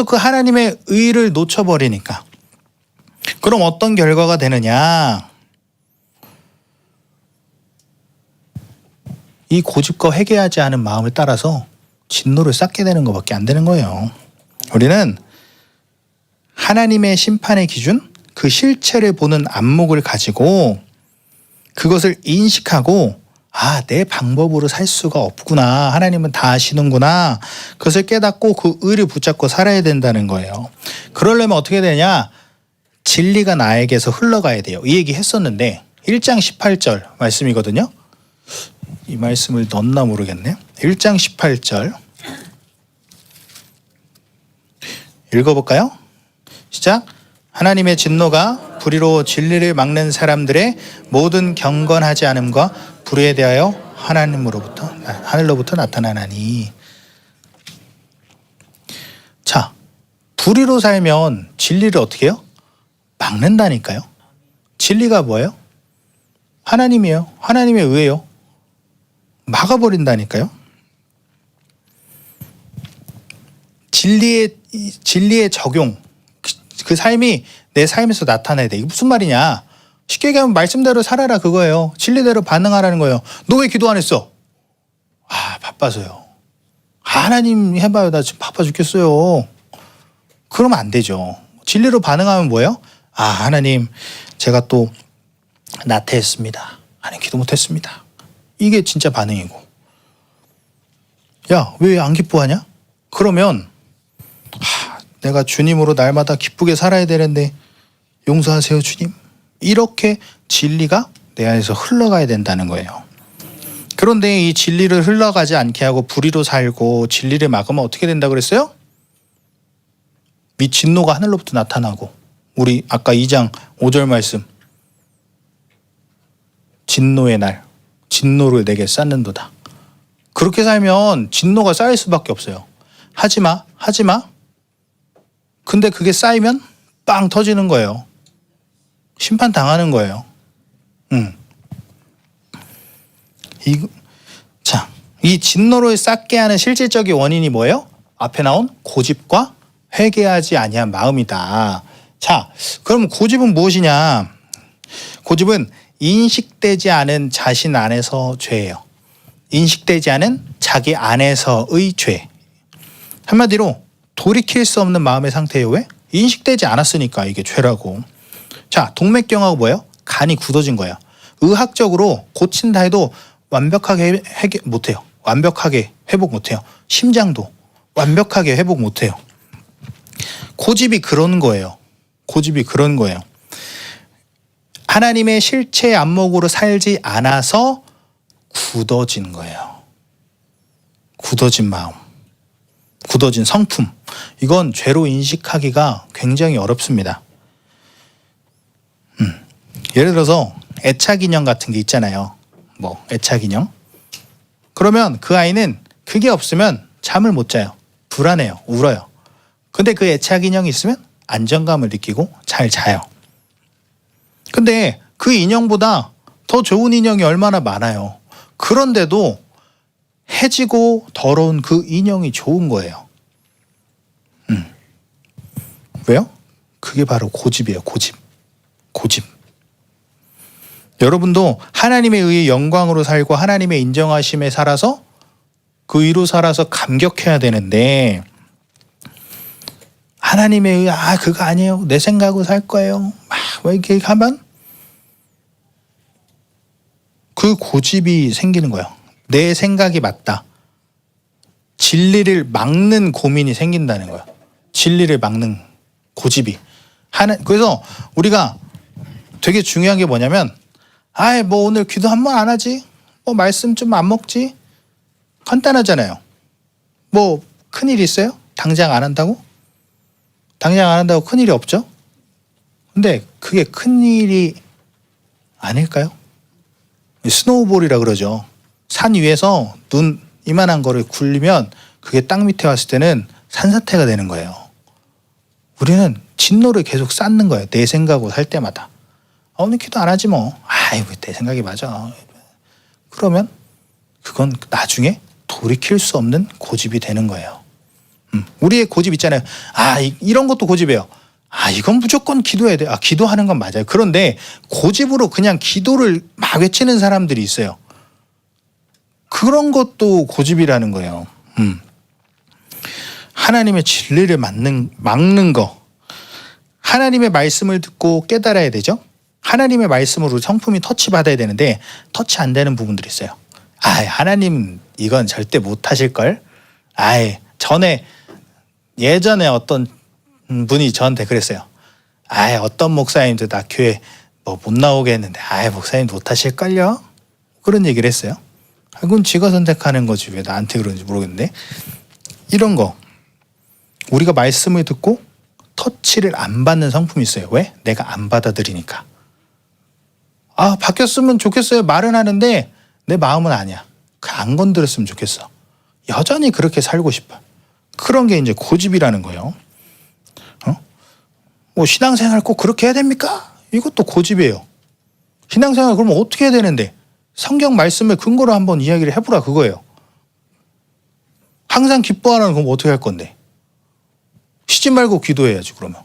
그 하나님의 의를 놓쳐버리니까. 그럼 어떤 결과가 되느냐? 이 고집과 회개하지 않은 마음을 따라서 진노를 쌓게 되는 것밖에 안 되는 거예요. 우리는 하나님의 심판의 기준, 그 실체를 보는 안목을 가지고 그것을 인식하고, 아, 내 방법으로 살 수가 없구나, 하나님은 다 아시는구나, 그것을 깨닫고 그 의를 붙잡고 살아야 된다는 거예요. 그러려면 어떻게 되냐? 진리가 나에게서 흘러가야 돼요. 이 얘기 했었는데 1장 18절 말씀이거든요. 이 말씀을 넣었나 모르겠네요. 1장 18절 읽어볼까요? 시작. 하나님의 진노가 불의로 진리를 막는 사람들의 모든 경건하지 않음과 불의에 대하여 하늘로부터 나타나나니. 자, 불의로 살면 진리를 어떻게 해요? 막는다니까요. 진리가 뭐예요? 하나님이에요. 하나님의 의예요. 막아버린다니까요. 진리의 적용, 그 삶이 내 삶에서 나타나야 돼. 이게 무슨 말이냐? 쉽게 얘기하면 말씀대로 살아라 그거예요. 진리대로 반응하라는 거예요. 너 왜 기도 안 했어? 아, 바빠서요. 하나님 해봐요. 나 지금 바빠 죽겠어요. 그러면 안 되죠. 진리로 반응하면 뭐예요? 아, 하나님 제가 또 나태했습니다. 하나님 기도 못했습니다. 이게 진짜 반응이고. 야, 왜 안 기뻐하냐? 그러면 내가 주님으로 날마다 기쁘게 살아야 되는데 용서하세요 주님. 이렇게 진리가 내 안에서 흘러가야 된다는 거예요. 그런데 이 진리를 흘러가지 않게 하고 불의로 살고 진리를 막으면 어떻게 된다 그랬어요? 이 진노가 하늘로부터 나타나고, 우리 아까 2장 5절 말씀, 진노의 날 진노를 내게 쌓는도다. 그렇게 살면 진노가 쌓일 수밖에 없어요. 하지마. 근데 그게 쌓이면 빵 터지는 거예요. 심판 당하는 거예요. 이 진노를 쌓게 하는 실질적인 원인이 뭐예요? 앞에 나온 고집과 회개하지 아니한 마음이다. 자, 그럼 고집은 무엇이냐? 고집은 인식되지 않은 자신 안에서 죄예요. 인식되지 않은 자기 안에서의 죄. 한마디로 돌이킬 수 없는 마음의 상태예요. 왜? 인식되지 않았으니까 이게 죄라고. 자, 동맥경화가 뭐예요? 간이 굳어진 거예요. 의학적으로 고친다 해도 완벽하게 못해요. 완벽하게 회복 못해요. 심장도 완벽하게 회복 못해요. 고집이 그런 거예요. 하나님의 실체 안목으로 살지 않아서 굳어진 거예요. 굳어진 마음, 굳어진 성품. 이건 죄로 인식하기가 굉장히 어렵습니다. 예를 들어서 애착 인형 같은 게 있잖아요. 뭐 애착 인형. 그러면 그 아이는 그게 없으면 잠을 못 자요. 불안해요. 울어요. 근데 그 애착 인형이 있으면 안정감을 느끼고 잘 자요. 근데 그 인형보다 더 좋은 인형이 얼마나 많아요. 그런데도 해지고 더러운 그 인형이 좋은 거예요. 왜요? 그게 바로 고집이에요. 고집. 여러분도 하나님의 의의 영광으로 살고 하나님의 인정하심에 살아서 그 의로 살아서 감격해야 되는데, 하나님의 의, 그거 아니에요. 내 생각으로 살 거예요. 막 이렇게 하면 그 고집이 생기는 거예요. 내 생각이 맞다. 진리를 막는 고민이 생긴다는 거야. 진리를 막는 고집이. 그래서 우리가 되게 중요한 게 뭐냐면, 아이 뭐 오늘 기도 한 번 안 하지? 뭐 말씀 좀 안 먹지? 간단하잖아요. 뭐 큰일 있어요? 당장 안 한다고? 당장 안 한다고 큰일이 없죠? 근데 그게 큰일이 아닐까요? 스노우볼이라 그러죠. 산 위에서 눈 이만한 거를 굴리면 그게 땅 밑에 왔을 때는 산사태가 되는 거예요. 우리는 진노를 계속 쌓는 거예요. 내 생각으로 살 때마다. 오늘 기도 안 하지 뭐. 아이 내 생각이 맞아. 그러면 그건 나중에 돌이킬 수 없는 고집이 되는 거예요. 우리의 고집 있잖아요. 이런 것도 고집이에요. 이건 무조건 기도해야 돼. 기도하는 건 맞아요. 그런데 고집으로 그냥 기도를 막 외치는 사람들이 있어요. 그런 것도 고집이라는 거예요. 하나님의 진리를 막는 거. 하나님의 말씀을 듣고 깨달아야 되죠. 하나님의 말씀으로 성품이 터치받아야 되는데 터치 안 되는 부분들이 있어요. 하나님 이건 절대 못 하실걸. 예전에 어떤 분이 저한테 그랬어요. 어떤 목사님도 나 교회 뭐 못 나오게 했는데 목사님 못 하실걸요? 그런 얘기를 했어요. 그건 지가 선택하는 거지 왜 나한테 그런지 모르겠는데, 이런 거 우리가 말씀을 듣고 터치를 안 받는 성품이 있어요. 왜? 내가 안 받아들이니까. 바뀌었으면 좋겠어요. 말은 하는데 내 마음은 아니야. 안 건드렸으면 좋겠어. 여전히 그렇게 살고 싶어. 그런 게 이제 고집이라는 거예요. 뭐 신앙생활 꼭 그렇게 해야 됩니까? 이것도 고집이에요. 신앙생활 그러면 어떻게 해야 되는데? 성경 말씀을 근거로 한번 이야기를 해보라 그거예요. 항상 기뻐하라는 건 어떻게 할 건데? 쉬지 말고 기도해야지 그러면.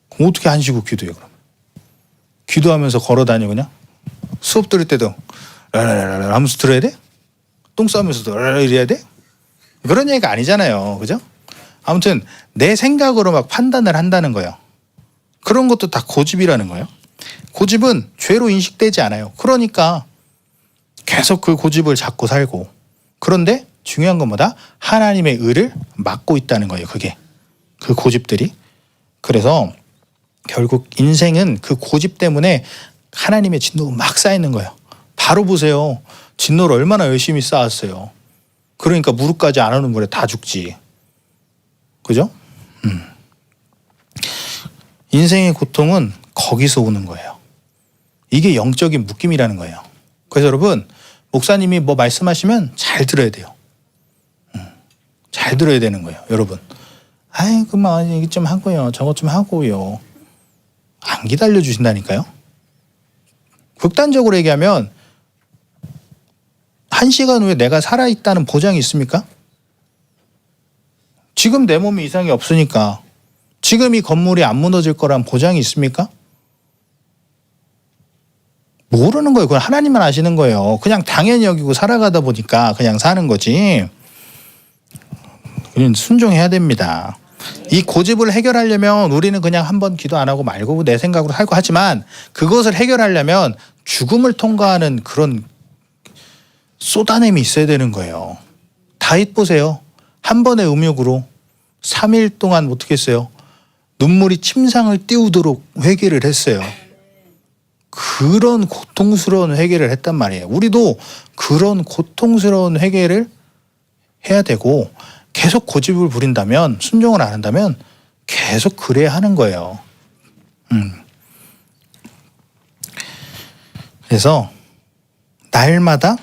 그럼 어떻게 안 쉬고 기도해 그러면? 기도하면서 걸어다녀 그냥? 수업 들을 때도 라라라라 하면서 들어야 돼? 똥 싸면서도 라라라 이래야 돼? 그런 얘기가 아니잖아요. 그죠? 아무튼 내 생각으로 막 판단을 한다는 거예요. 그런 것도 다 고집이라는 거예요. 고집은 죄로 인식되지 않아요. 그러니까 계속 그 고집을 잡고 살고, 그런데 중요한 건 뭐다? 하나님의 의를 막고 있다는 거예요. 그게 그 고집들이. 그래서 결국 인생은 그 고집 때문에 하나님의 진노가 막 쌓이는 거예요. 바로 보세요. 진노를 얼마나 열심히 쌓았어요. 그러니까 무릎까지 안 오는 물에 다 죽지. 그죠? 인생의 고통은 거기서 오는 거예요. 이게 영적인 묶임이라는 거예요. 그래서 여러분, 목사님이 뭐 말씀하시면 잘 들어야 돼요. 잘 들어야 되는 거예요. 여러분. 그만 얘기 좀 하고요. 저것 좀 하고요. 안 기다려 주신다니까요. 극단적으로 얘기하면 1시간 후에 내가 살아있다는 보장이 있습니까? 지금 내 몸에 이상이 없으니까 지금 이 건물이 안 무너질 거란 보장이 있습니까? 모르는 거예요. 그건 하나님만 아시는 거예요. 그냥 당연히 여기고 살아가다 보니까 그냥 사는 거지. 그냥 순종해야 됩니다. 이 고집을 해결하려면 우리는 그냥 한번 기도 안 하고 말고 내 생각으로 살고 하지만, 그것을 해결하려면 죽음을 통과하는 그런 쏟아냄이 있어야 되는 거예요. 다윗 보세요. 한 번의 음욕으로 3일 동안 어떻게 했어요? 눈물이 침상을 띄우도록 회개를 했어요. 그런 고통스러운 회개를 했단 말이에요. 우리도 그런 고통스러운 회개를 해야 되고, 계속 고집을 부린다면, 순종을 안 한다면 계속 그래야 하는 거예요. 그래서 날마다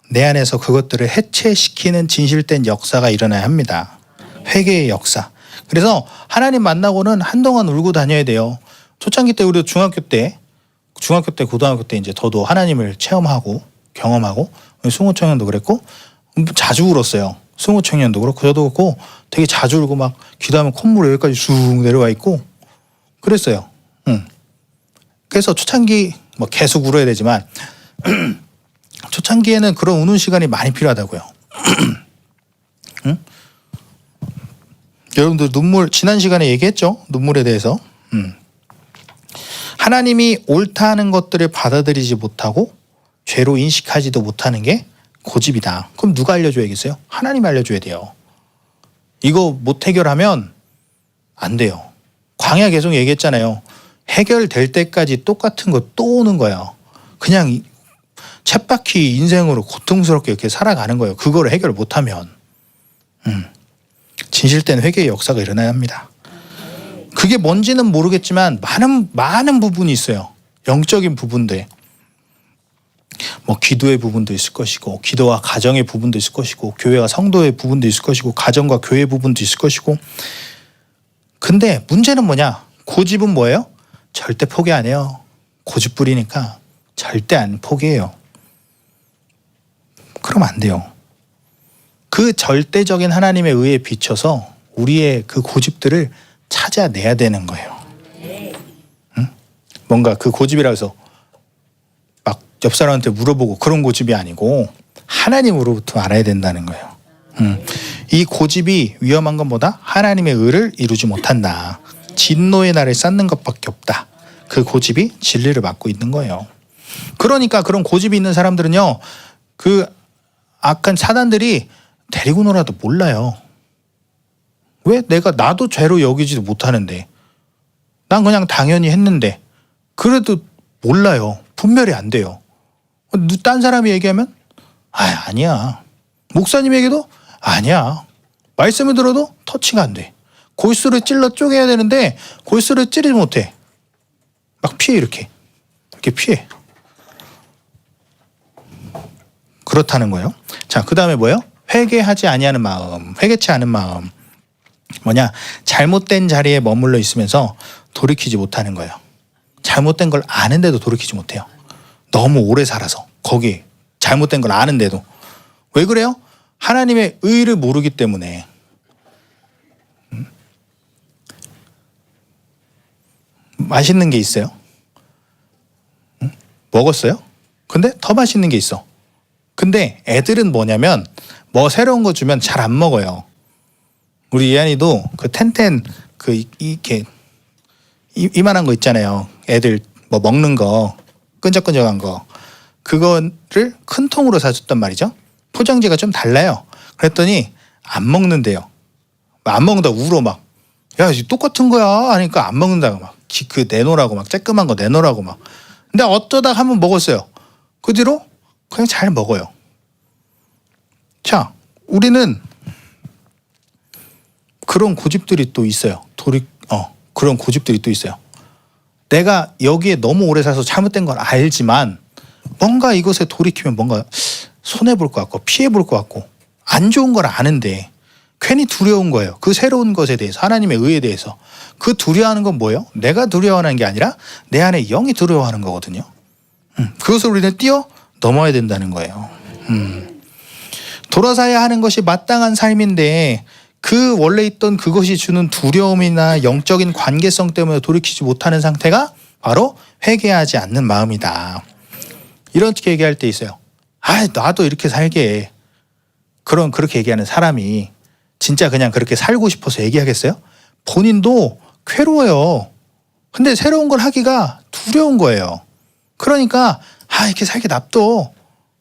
내 안에서 그것들을 해체시키는 진실된 역사가 일어나야 합니다. 회개의 역사. 그래서 하나님 만나고는 한동안 울고 다녀야 돼요. 초창기 때 우리도 중학교 때, 고등학교 때 이제 저도 하나님을 체험하고 경험하고, 승호청년도 그랬고 자주 울었어요. 승호청년도 그렇고 저도 그렇고 되게 자주 울고 막 기도하면 콧물이 여기까지 쑥 내려와 있고 그랬어요. 그래서 초창기 뭐 계속 울어야 되지만 초창기에는 그런 우는 시간이 많이 필요하다고요. 여러분들 눈물 지난 시간에 얘기했죠? 눈물에 대해서. 하나님이 옳다는 것들을 받아들이지 못하고 죄로 인식하지도 못하는 게 고집이다. 그럼 누가 알려줘야겠어요? 하나님이 알려줘야 돼요. 이거 못 해결하면 안 돼요. 광야 계속 얘기했잖아요. 해결될 때까지 똑같은 거 또 오는 거예요. 그냥 쳇바퀴 인생으로 고통스럽게 이렇게 살아가는 거예요. 그거를 해결 못하면. 진실된 회개의 역사가 일어나야 합니다. 그게 뭔지는 모르겠지만 많은 부분이 있어요. 영적인 부분들. 뭐 기도의 부분도 있을 것이고, 기도와 가정의 부분도 있을 것이고, 교회와 성도의 부분도 있을 것이고, 가정과 교회 부분도 있을 것이고. 근데 문제는 뭐냐? 고집은 뭐예요? 절대 포기 안 해요. 고집 부리니까 절대 안 포기해요. 그러면 안 돼요. 그 절대적인 하나님의 의에 비춰서 우리의 그 고집들을 찾아내야 되는 거예요. 응? 뭔가 그 고집이라 해서 막 옆 사람한테 물어보고 그런 고집이 아니고 하나님으로부터 알아야 된다는 거예요. 이 고집이 위험한 건 뭐다? 하나님의 의를 이루지 못한다. 진노의 날을 쌓는 것밖에 없다. 그 고집이 진리를 막고 있는 거예요. 그러니까 그런 고집이 있는 사람들은요, 그 악한 사단들이 데리고 놀아도 몰라요. 왜? 나도 죄로 여기지도 못하는데, 난 그냥 당연히 했는데, 그래도 몰라요. 분별이 안 돼요. 딴 사람이 얘기하면 아니야. 목사님에게도 아니야. 말씀을 들어도 터치가 안 돼. 골수를 찔러 쪼개야 되는데 골수를 찌르지 못해. 막 피해. 이렇게 피해. 그렇다는 거예요. 자, 그 다음에 뭐예요? 회개하지 아니하는 마음, 회개치 않은 마음. 뭐냐? 잘못된 자리에 머물러 있으면서 돌이키지 못하는 거예요. 잘못된 걸 아는데도 돌이키지 못해요. 너무 오래 살아서 거기 잘못된 걸 아는데도. 왜 그래요? 하나님의 의를 모르기 때문에. 맛있는 게 있어요. 먹었어요. 근데 더 맛있는 게 있어. 근데 애들은 뭐냐면 뭐 새로운 거 주면 잘 안 먹어요. 우리 예안이도 그 텐텐 그 이렇게 이만한 거 있잖아요. 애들 뭐 먹는 거 끈적끈적한 거, 그거를 큰 통으로 사줬단 말이죠. 포장지가 좀 달라요. 그랬더니 안 먹는데요. 안 먹는다고 울어 막. 야, 똑같은 거야 하니까 안 먹는다고 막. 그 내놓으라고 막, 쬐끄만 거 내놓으라고 막. 근데 어쩌다 한번 먹었어요. 그 뒤로 그냥 잘 먹어요. 자, 우리는 그런 고집들이 또 있어요. 그런 고집들이 또 있어요. 내가 여기에 너무 오래 살아서 잘못된 걸 알지만 뭔가 이것에 돌이키면 뭔가 손해볼 것 같고 피해볼 것 같고 안 좋은 걸 아는데 괜히 두려운 거예요. 그 새로운 것에 대해서, 하나님의 의에 대해서. 그 두려워하는 건 뭐예요? 내가 두려워하는 게 아니라 내 안에 영이 두려워하는 거거든요. 그것을 우리는 뛰어 넘어야 된다는 거예요. 돌아서야 하는 것이 마땅한 삶인데 그 원래 있던 그것이 주는 두려움이나 영적인 관계성 때문에 돌이키지 못하는 상태가 바로 회개하지 않는 마음이다. 이렇게 얘기할 때 있어요. 나도 이렇게 살게. 그렇게 얘기하는 사람이 진짜 그냥 그렇게 살고 싶어서 얘기하겠어요? 본인도 괴로워요. 근데 새로운 걸 하기가 두려운 거예요. 그러니까 이렇게 살게 놔둬.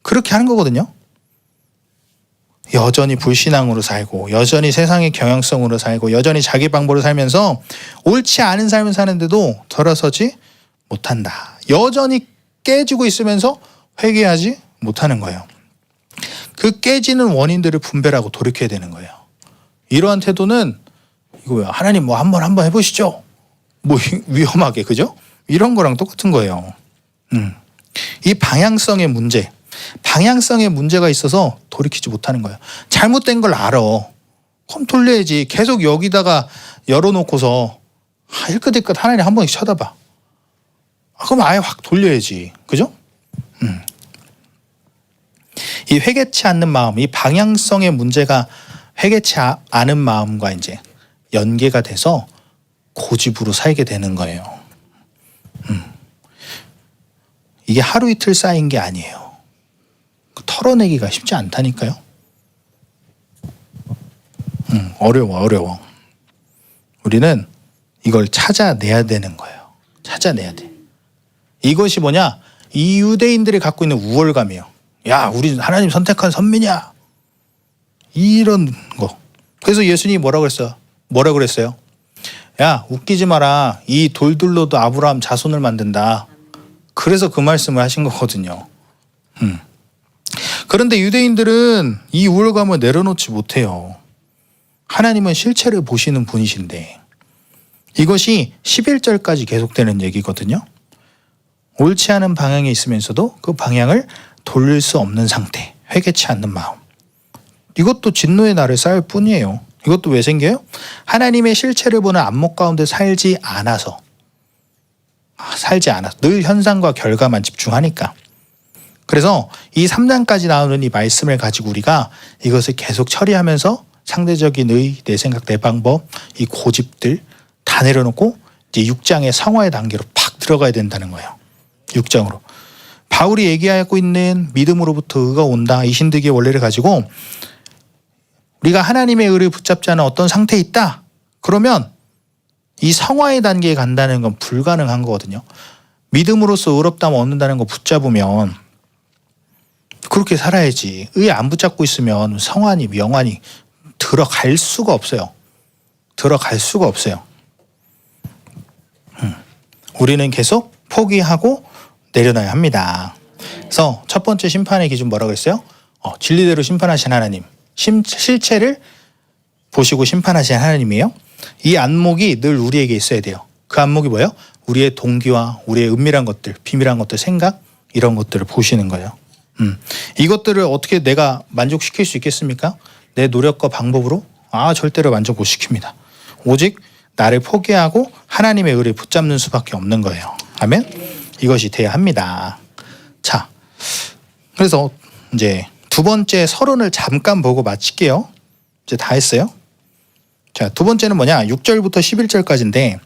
그렇게 하는 거거든요. 여전히 불신앙으로 살고, 여전히 세상의 경향성으로 살고, 여전히 자기 방법으로 살면서 옳지 않은 삶을 사는데도 돌아서지 못한다. 여전히 깨지고 있으면서 회개하지 못하는 거예요. 그 깨지는 원인들을 분별하고 돌이켜야 되는 거예요. 이러한 태도는 이거야. 하나님 뭐 한번 해보시죠. 뭐 위험하게, 그죠? 이런 거랑 똑같은 거예요. 이 방향성의 문제가 있어서 돌이키지 못하는 거예요. 잘못된 걸 알아. 그럼 돌려야지. 계속 여기다가 열어놓고서 힐끗힐끗 하나님 한 번씩 쳐다봐. 그럼 아예 확 돌려야지. 그죠? 이 회개치 않는 마음, 이 방향성의 문제가 회개치 않은 마음과 이제 연계가 돼서 고집으로 살게 되는 거예요. 이게 하루 이틀 쌓인 게 아니에요. 털어내기가 쉽지 않다니까요. 어려워. 우리는 이걸 찾아내야 되는 거예요. 찾아내야 돼. 이것이 뭐냐? 이 유대인들이 갖고 있는 우월감이에요. 야, 우리 하나님 선택한 선민이야. 이런 거. 그래서 예수님이 뭐라 그랬어요? 야, 웃기지 마라. 이 돌들로도 아브라함 자손을 만든다. 그래서 그 말씀을 하신 거거든요. 그런데 유대인들은 이 우월감을 내려놓지 못해요. 하나님은 실체를 보시는 분이신데 이것이 11절까지 계속되는 얘기거든요. 옳지 않은 방향에 있으면서도 그 방향을 돌릴 수 없는 상태, 회개치 않는 마음. 이것도 진노의 날을 쌓을 뿐이에요. 이것도 왜 생겨요? 하나님의 실체를 보는 안목 가운데 살지 않아서. 늘 현상과 결과만 집중하니까. 그래서 이 3장까지 나오는 이 말씀을 가지고 우리가 이것을 계속 처리하면서 상대적인 의, 내 생각, 내 방법, 이 고집들 다 내려놓고 이제 6장의 성화의 단계로 팍 들어가야 된다는 거예요. 6장으로. 바울이 얘기하고 있는 믿음으로부터 의가 온다. 이 신득의 원리를 가지고 우리가 하나님의 의를 붙잡지 않은 어떤 상태에 있다. 그러면 이 성화의 단계에 간다는 건 불가능한 거거든요. 믿음으로써 의롭다함을 얻는다는 거 붙잡으면 그렇게 살아야지. 의 안 붙잡고 있으면 성화니 명화니 들어갈 수가 없어요. 들어갈 수가 없어요. 우리는 계속 포기하고 내려놔야 합니다. 그래서 첫 번째 심판의 기준 뭐라고 했어요? 진리대로 심판하신 하나님. 실체를 보시고 심판하신 하나님이에요. 이 안목이 늘 우리에게 있어야 돼요. 그 안목이 뭐예요? 우리의 동기와 우리의 은밀한 것들, 비밀한 것들, 생각 이런 것들을 보시는 거예요. 이것들을 어떻게 내가 만족시킬 수 있겠습니까? 내 노력과 방법으로? 절대로 만족 못 시킵니다. 오직 나를 포기하고 하나님의 의를 붙잡는 수밖에 없는 거예요. 아멘? 이것이 돼야 합니다. 자, 그래서 이제 두 번째 서론을 잠깐 보고 마칠게요. 이제 다 했어요. 자, 두 번째는 뭐냐? 6절부터 11절까지인데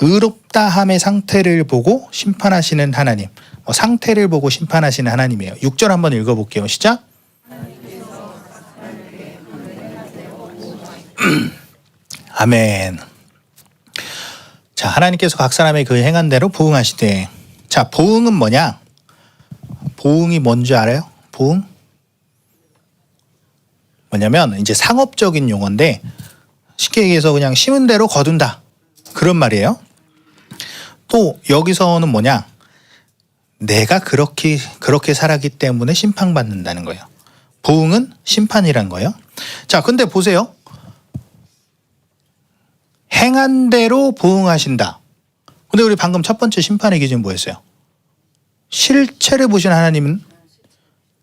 의롭다함의 상태를 보고 심판하시는 하나님. 상태를 보고 심판하시는 하나님이에요. 6절 한번 읽어볼게요. 시작. 아멘. 자, 하나님께서 각 사람의 그 행한 대로 보응하시되. 자, 보응은 뭐냐? 보응이 뭔지 알아요? 보응? 뭐냐면 이제 상업적인 용어인데 쉽게 얘기해서 그냥 심은 대로 거둔다. 그런 말이에요. 또 여기서는 뭐냐? 내가 그렇게 살았기 때문에 심판받는다는 거예요. 보응은 심판이란 거예요. 자, 근데 보세요. 행한 대로 보응하신다. 근데 우리 방금 첫 번째 심판의 기준 뭐였어요? 실체를 보시는 하나님은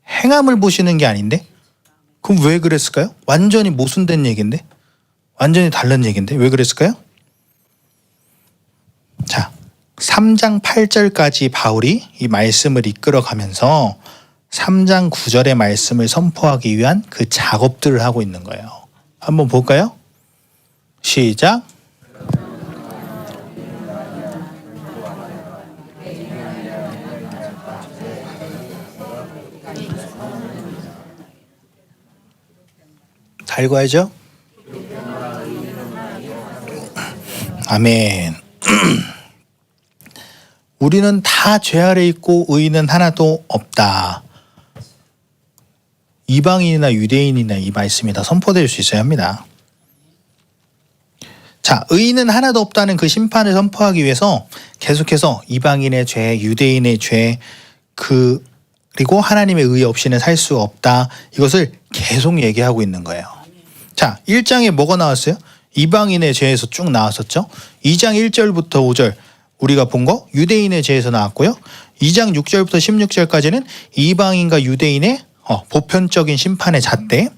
행함을 보시는 게 아닌데? 그럼 왜 그랬을까요? 완전히 모순된 얘기인데? 완전히 다른 얘기인데? 왜 그랬을까요? 자, 3장 8절까지 바울이 이 말씀을 이끌어가면서 3장 9절의 말씀을 선포하기 위한 그 작업들을 하고 있는 거예요. 한번 볼까요? 시작. 다 읽어야죠. 아멘. 우리는 다 죄 아래 있고 의인은 하나도 없다. 이방인이나 유대인이나 이 말씀이 다 선포될 수 있어야 합니다. 자, 의인은 하나도 없다는 그 심판을 선포하기 위해서 계속해서 이방인의 죄, 유대인의 죄, 그리고 하나님의 의 없이는 살 수 없다. 이것을 계속 얘기하고 있는 거예요. 자, 1장에 뭐가 나왔어요? 이방인의 죄에서 쭉 나왔었죠. 2장 1절부터 5절 우리가 본 거 유대인의 죄에서 나왔고요. 2장 6절부터 16절까지는 이방인과 유대인의 보편적인 심판의 잣대.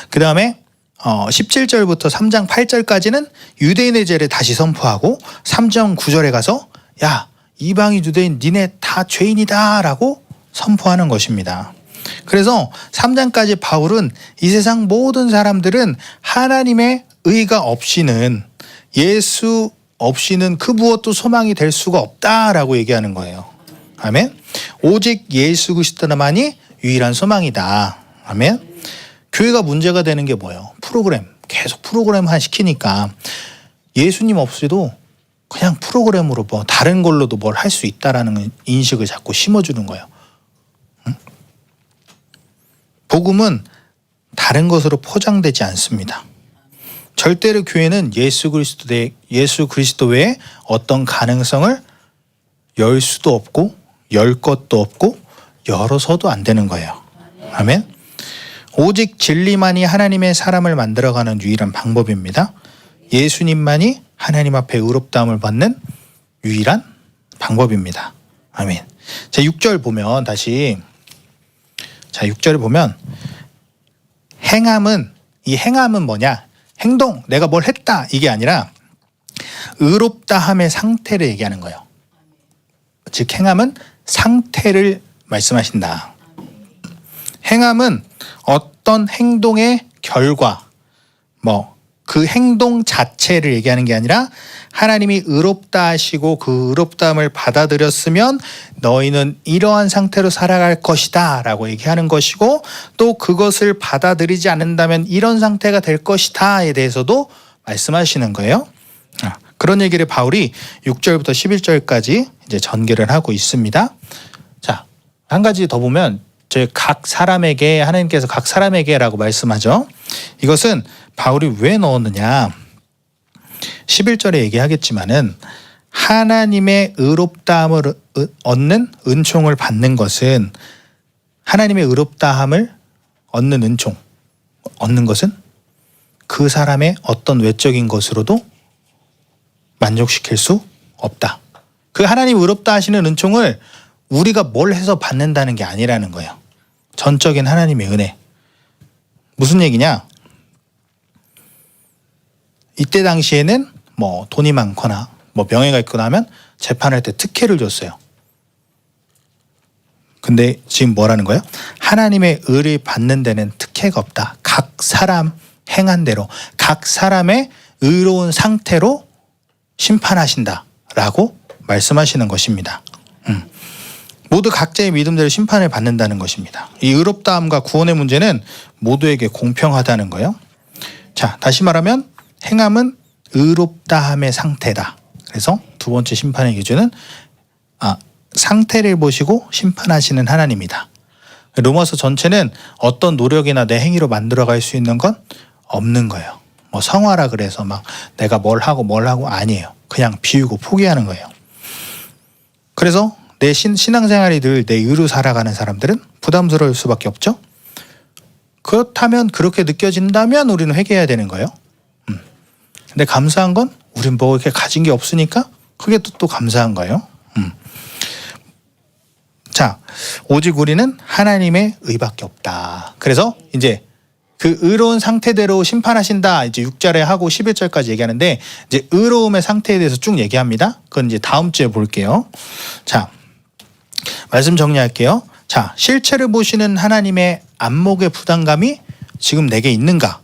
그 다음에 17절부터 3장 8절까지는 유대인의 죄를 다시 선포하고 3장 9절에 가서 야, 이방인 유대인 니네 다 죄인이다 라고 선포하는 것입니다. 그래서 3장까지 바울은 이 세상 모든 사람들은 하나님의 의가 없이는, 예수 없이는 그 무엇도 소망이 될 수가 없다라고 얘기하는 거예요. 아멘. 오직 예수 그리스도만이 유일한 소망이다. 아멘. 교회가 문제가 되는 게 뭐예요? 프로그램. 계속 프로그램만 시키니까 예수님 없이도 그냥 프로그램으로 다른 걸로도 뭘 할 수 있다라는 인식을 자꾸 심어주는 거예요. 복음은 다른 것으로 포장되지 않습니다. 절대로 교회는 예수 그리스도 외에 어떤 가능성을 열 수도 없고 열 것도 없고 열어서도 안 되는 거예요. 아멘. 오직 진리만이 하나님의 사람을 만들어가는 유일한 방법입니다. 예수님만이 하나님 앞에 의롭다함을 받는 유일한 방법입니다. 아멘. 자, 6절 보면 다시, 자, 6절을 보면 이 행함은 뭐냐? 행동, 내가 뭘 했다, 이게 아니라 의롭다함의 상태를 얘기하는 거예요. 즉 행함은 상태를 말씀하신다. 행함은 어떤 행동의 결과, 그 행동 자체를 얘기하는 게 아니라 하나님이 의롭다 하시고 그 의롭다함을 받아들였으면 너희는 이러한 상태로 살아갈 것이다 라고 얘기하는 것이고, 또 그것을 받아들이지 않는다면 이런 상태가 될 것이다에 대해서도 말씀하시는 거예요. 그런 얘기를 바울이 6절부터 11절까지 이제 전개를 하고 있습니다. 자, 한 가지 더 보면 각 사람에게, 하나님께서 각 사람에게라고 말씀하죠. 이것은 바울이 왜 넣었느냐? 11절에 얘기하겠지만은 하나님의 의롭다함을 얻는 은총을 받는 것은, 하나님의 의롭다함을 얻는 은총, 얻는 것은 그 사람의 어떤 외적인 것으로도 만족시킬 수 없다. 그 하나님 의롭다 하시는 은총을 우리가 뭘 해서 받는다는 게 아니라는 거예요. 전적인 하나님의 은혜. 무슨 얘기냐? 이때 당시에는 돈이 많거나 명예가 있거나 하면 재판할 때 특혜를 줬어요. 근데 지금 뭐라는 거예요? 하나님의 의를 받는 데는 특혜가 없다. 각 사람 행한 대로, 각 사람의 의로운 상태로 심판하신다라고 말씀하시는 것입니다. 모두 각자의 믿음대로 심판을 받는다는 것입니다. 이 의롭다함과 구원의 문제는 모두에게 공평하다는 거예요. 자, 다시 말하면 행함은 의롭다함의 상태다. 그래서 두 번째 심판의 기준은 상태를 보시고 심판하시는 하나님이다. 로마서 전체는 어떤 노력이나 내 행위로 만들어갈 수 있는 건 없는 거예요. 성화라 그래서 내가 뭘 하고 아니에요. 그냥 비우고 포기하는 거예요. 그래서 내 신앙생활이 늘 내 의로 살아가는 사람들은 부담스러울 수밖에 없죠. 그렇다면, 그렇게 느껴진다면 우리는 회개해야 되는 거예요. 근데 감사한 건 우린 이렇게 가진 게 없으니까 그게 또 감사한 거예요. 자, 오직 우리는 하나님의 의밖에 없다. 그래서 이제 그 의로운 상태대로 심판하신다, 이제 6절에 하고 11절까지 얘기하는데, 이제 의로움의 상태에 대해서 쭉 얘기합니다. 그건 이제 다음 주에 볼게요. 자, 말씀 정리할게요. 자, 실체를 보시는 하나님의 안목의 부담감이 지금 내게 있는가?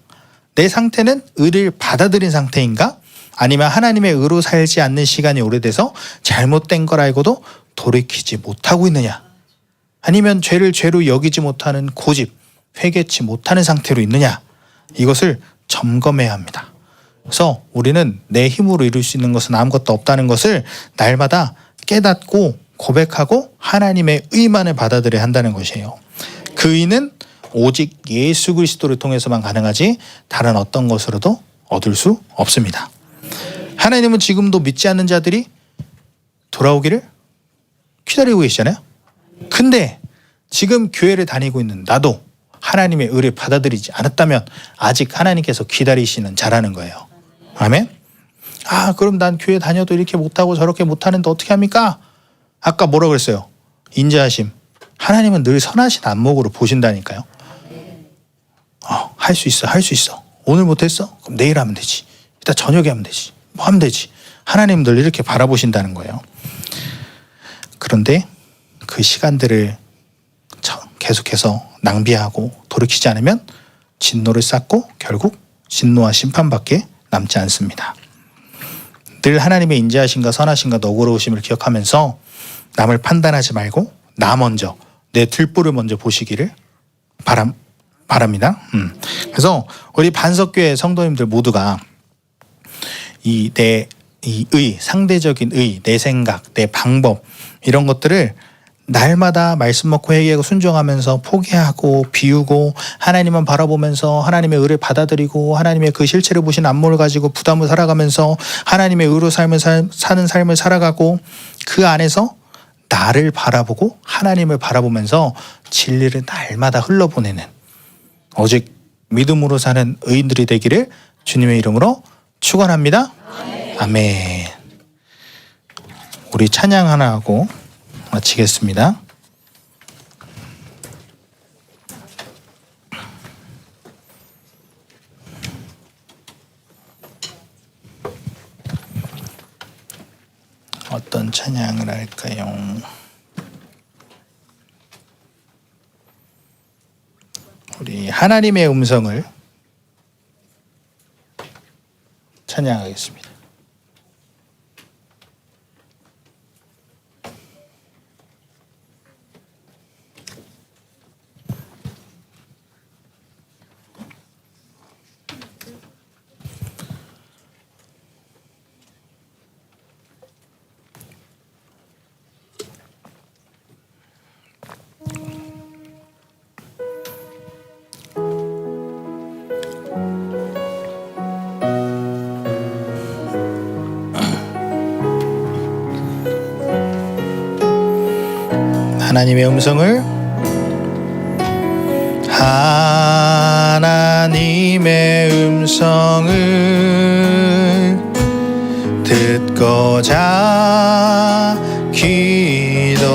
내 상태는 의를 받아들인 상태인가? 아니면 하나님의 의로 살지 않는 시간이 오래돼서 잘못된 걸 알고도 돌이키지 못하고 있느냐? 아니면 죄를 죄로 여기지 못하는 고집, 회개치 못하는 상태로 있느냐? 이것을 점검해야 합니다. 그래서 우리는 내 힘으로 이룰 수 있는 것은 아무것도 없다는 것을 날마다 깨닫고 고백하고 하나님의 의만을 받아들여야 한다는 것이에요. 그 의는 오직 예수 그리스도를 통해서만 가능하지 다른 어떤 것으로도 얻을 수 없습니다. 하나님은 지금도 믿지 않는 자들이 돌아오기를 기다리고 계시잖아요. 근데 지금 교회를 다니고 있는 나도 하나님의 의를 받아들이지 않았다면 아직 하나님께서 기다리시는 자라는 거예요. 아멘? 그럼 난 교회 다녀도 이렇게 못하고 저렇게 못하는데 어떻게 합니까? 아까 뭐라고 그랬어요? 인자하심. 하나님은 늘 선하신 안목으로 보신다니까요. 할 수 있어. 오늘 못했어? 그럼 내일 하면 되지. 이따 저녁에 하면 되지. 하면 되지. 하나님은 늘 이렇게 바라보신다는 거예요. 그런데 그 시간들을 계속해서 낭비하고 돌이키지 않으면 진노를 쌓고 결국 진노와 심판밖에 남지 않습니다. 늘 하나님의 인자하심과 선하심과 너그러우심을 기억하면서 남을 판단하지 말고 나 먼저, 내 들보를 먼저 보시기를 바랍니다. 그래서 우리 반석교회 성도님들 모두가 내 의, 상대적인 의, 내 생각, 내 방법, 이런 것들을 날마다 말씀 먹고 회개하고 순종하면서 포기하고 비우고 하나님만 바라보면서 하나님의 의를 받아들이고 하나님의 그 실체를 보신 안목을 가지고 부담을 살아가면서 하나님의 의로 사는 삶을 살아가고 그 안에서 나를 바라보고 하나님을 바라보면서 진리를 날마다 흘러보내는 오직 믿음으로 사는 의인들이 되기를 주님의 이름으로 축원합니다. 아멘. 우리 찬양 하나 하고 마치겠습니다. 어떤 찬양을 할까요? 우리 하나님의 음성을 찬양하겠습니다. 하나님의 음성을 하나님의 음성을 듣고자 기도하면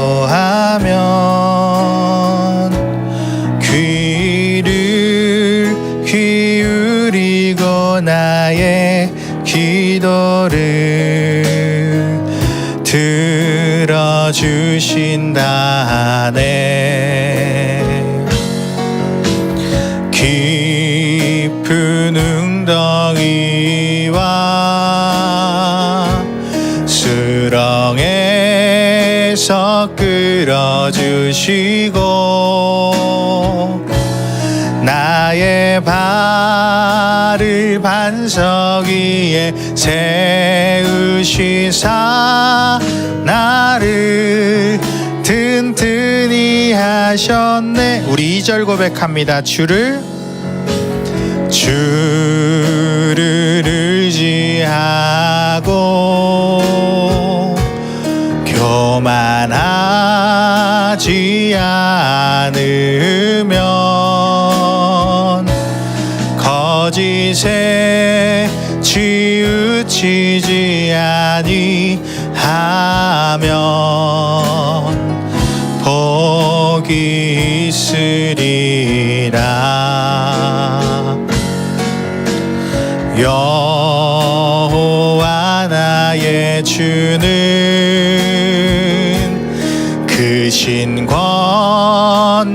귀를 기울이고 나의 기도를 들어주신다네. 깊은 웅덩이와 수렁에서 끌어주시고 나의 발을 반석 위에 세우시사 나를 튼튼히 하셨네. 우리 2절 고백합니다. 주를 의지하고 교만하지 않으면 거짓에 치우치지 아니하면 복이 있으리라. 여호와 나의 주는 크신 권능의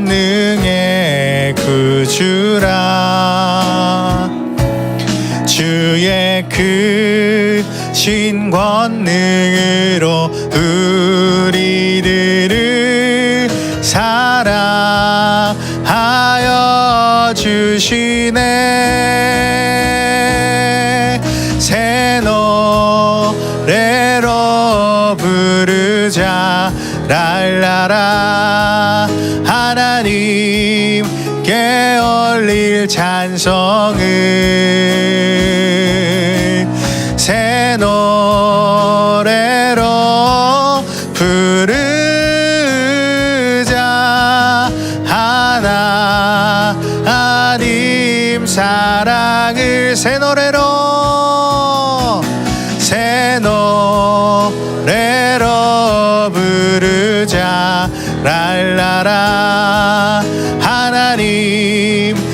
구주라. 주의 크신 권능으로 우리들을 사랑하여 주시네. 새 노래로 부르자 랄라라. 하나님께 올릴 찬송을 새 노래로 부르자. 하나님 사랑을 새 노래로 부르자 랄라라. 하나님께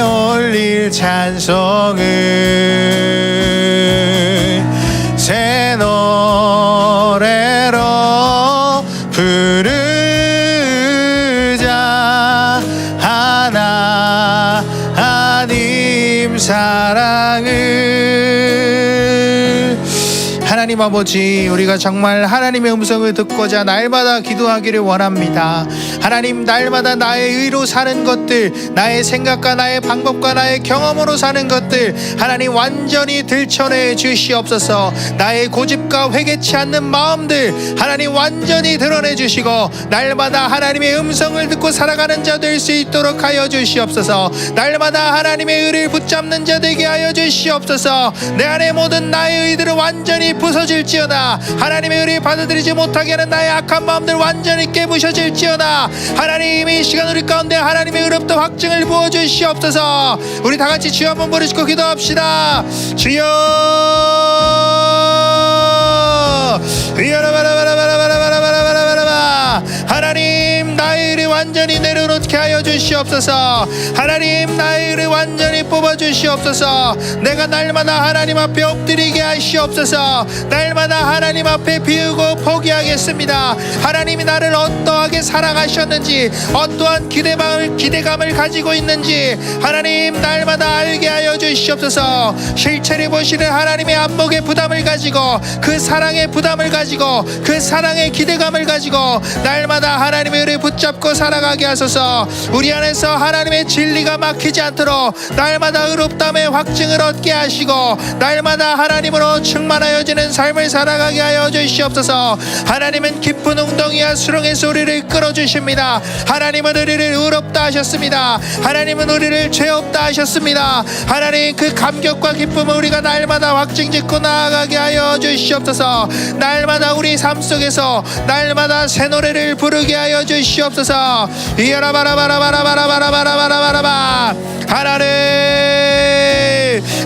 올릴 찬송을 새 노래로 부르자. 하나님 사랑을 하나님 아버지, 우리가 정말 하나님의 음성을 듣고자 날마다 기도하기를 원합니다. 하나님, 날마다 나의 의로 사는 것들, 나의 생각과 나의 방법과 나의 경험으로 사는 것들 하나님 완전히 들춰내 주시옵소서. 나의 고집과 회개치 않는 마음들 하나님 완전히 드러내 주시고, 날마다 하나님의 음성을 듣고 살아가는 자 될 수 있도록 하여 주시옵소서. 날마다 하나님의 의를 붙잡는 자 되게 하여 주시옵소서. 내 안에 모든 나의 의들은 완전히 부서질지어다. 하나님의 의를 받아들이지 못하게 하는 나의 악한 마음들 완전히 깨부셔질지어다. 하나님, 이 시간 우리 가운데 하나님의 의롭다 확증을 부어주시옵소서. 우리 다같이 주여 한번 부르시고 기도합시다. 주여, 하나님, 나의 의를 완전히 내려놓게 하여 주시옵소서. 하나님, 나의 의를 완전히 뽑아주시옵소서. 내가 날마다 하나님 앞에 엎드리게 하시옵소서. 날마다 하나님 앞에 비우고 포기하겠습니다. 하나님이 나를 어떠하게 사랑하셨는지, 어떠한 기대감을 가지고 있는지 하나님 날마다 알게 하여 주시옵소서. 실체를 보시는 하나님의 안목의 부담을 가지고, 그 사랑의 부담을 가지고, 그 사랑의 기대감을 가지고 날마다 하나님의 의를 붙잡고 살아가게 하소서. 우리 안에서 하나님의 진리가 막히지 않도록 날마다 의롭다함의 확증을 얻게 하시고, 날마다 하나님으로 충만하여지는 삶을 살아가게 하여 주시옵소서. 하나님은 깊은 웅덩이와 수렁에서 우리를 끌어주십니다. 하나님은 우리를 의롭다 하셨습니다. 하나님은 우리를 죄 없다 하셨습니다. 하나님, 그 감격과 기쁨을 우리가 날마다 확증짓고 나아가게 하여 주시옵소서. 날마다 우리 삶 속에서 날마다 새 노래를 부르게 하여 주시옵소서. 이야라바라바라바라바라바라바라바라바라바.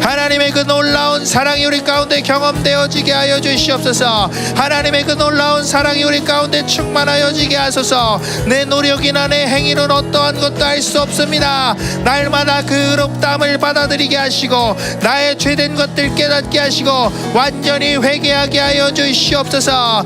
하나님의 그 놀라운 사랑이 우리 가운데 경험되어지게 하여 주시옵소서. 하나님의 그 놀라운 사랑이 우리 가운데 충만하여지게 하소서. 내 노력이나 내 행위는 어떠한 것도 할 수 없습니다. 날마다 그 의롭다함을 받아들이게 하시고, 나의 죄된 것들 깨닫게 하시고, 완전히 회개하게 하여 주시옵소서.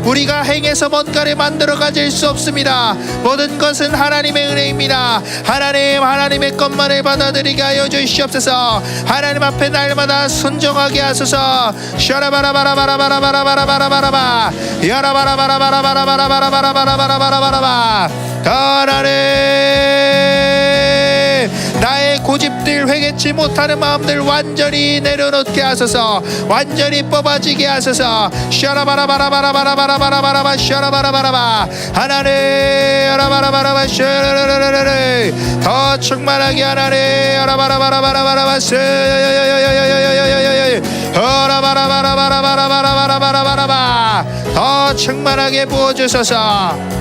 우리가 행해서 뭔가를 만들어 가질 수 없습니다. 모든 것은 하나님의 은혜입니다. 하나님의 것만을 받아들이게 하여 주시옵소서. 하나님 앞에 날마다 순종하게 하소서. 샤라바라바라바라바라바라바라바라바라바 야라바라바라바라바라바라바라바라바라바라바. 하나님, 나의 고집들, 회개치 못하는 마음들 완전히 내려놓게 하소서. 완전히 뽑아지게 하소서. 샤라바라바라바라바라바라바라바 샤라바라바라바. 하나님, 야라바라바라바 샤라라라라라. 더 충만하게 하나님, 야라바라바라바라바라바 샤라바라바라바라바라바라바라바라바라바. 더 충만하게 부어주소서.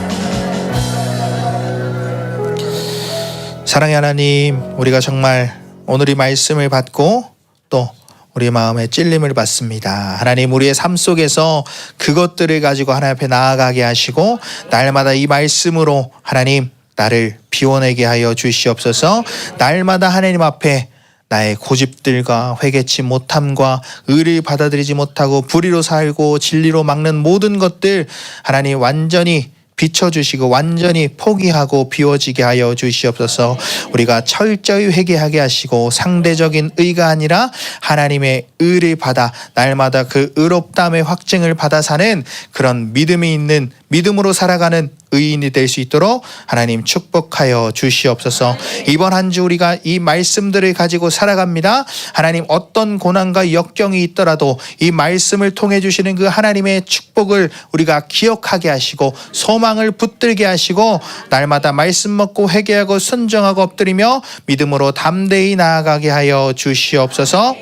사랑의 하나님, 우리가 정말 오늘 이 말씀을 받고 또 우리 마음에 찔림을 받습니다. 하나님, 우리의 삶 속에서 그것들을 가지고 하나님 앞에 나아가게 하시고, 날마다 이 말씀으로 하나님 나를 비워내게 하여 주시옵소서. 날마다 하나님 앞에 나의 고집들과 회개치 못함과 의를 받아들이지 못하고 불의로 살고 진리로 막는 모든 것들 하나님 완전히 비춰주시고 완전히 포기하고 비워지게 하여 주시옵소서. 우리가 철저히 회개하게 하시고, 상대적인 의가 아니라 하나님의 의를 받아 날마다 그 의롭다함의 확증을 받아 사는 그런 믿음이 있는, 믿음으로 살아가는 의인이 될 수 있도록 하나님 축복하여 주시옵소서. 이번 한 주 우리가 이 말씀들을 가지고 살아갑니다. 하나님, 어떤 고난과 역경이 있더라도 이 말씀을 통해 주시는 그 하나님의 축복을 우리가 기억하게 하시고, 소망을 붙들게 하시고, 날마다 말씀 먹고 회개하고 순종하고 엎드리며 믿음으로 담대히 나아가게 하여 주시옵소서.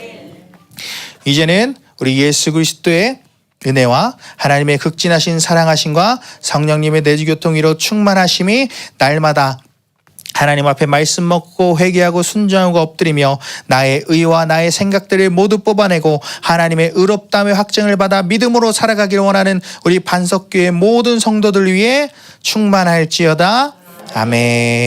이제는 우리 예수 그리스도의 은혜와 하나님의 극진하신 사랑하심과 성령님의 내주교통위로 충만하심이 날마다 하나님 앞에 말씀 먹고 회개하고 순종하고 엎드리며 나의 의와 나의 생각들을 모두 뽑아내고 하나님의 의롭다함의 확증을 받아 믿음으로 살아가기를 원하는 우리 반석교회 모든 성도들 위해 충만할지어다. 아멘.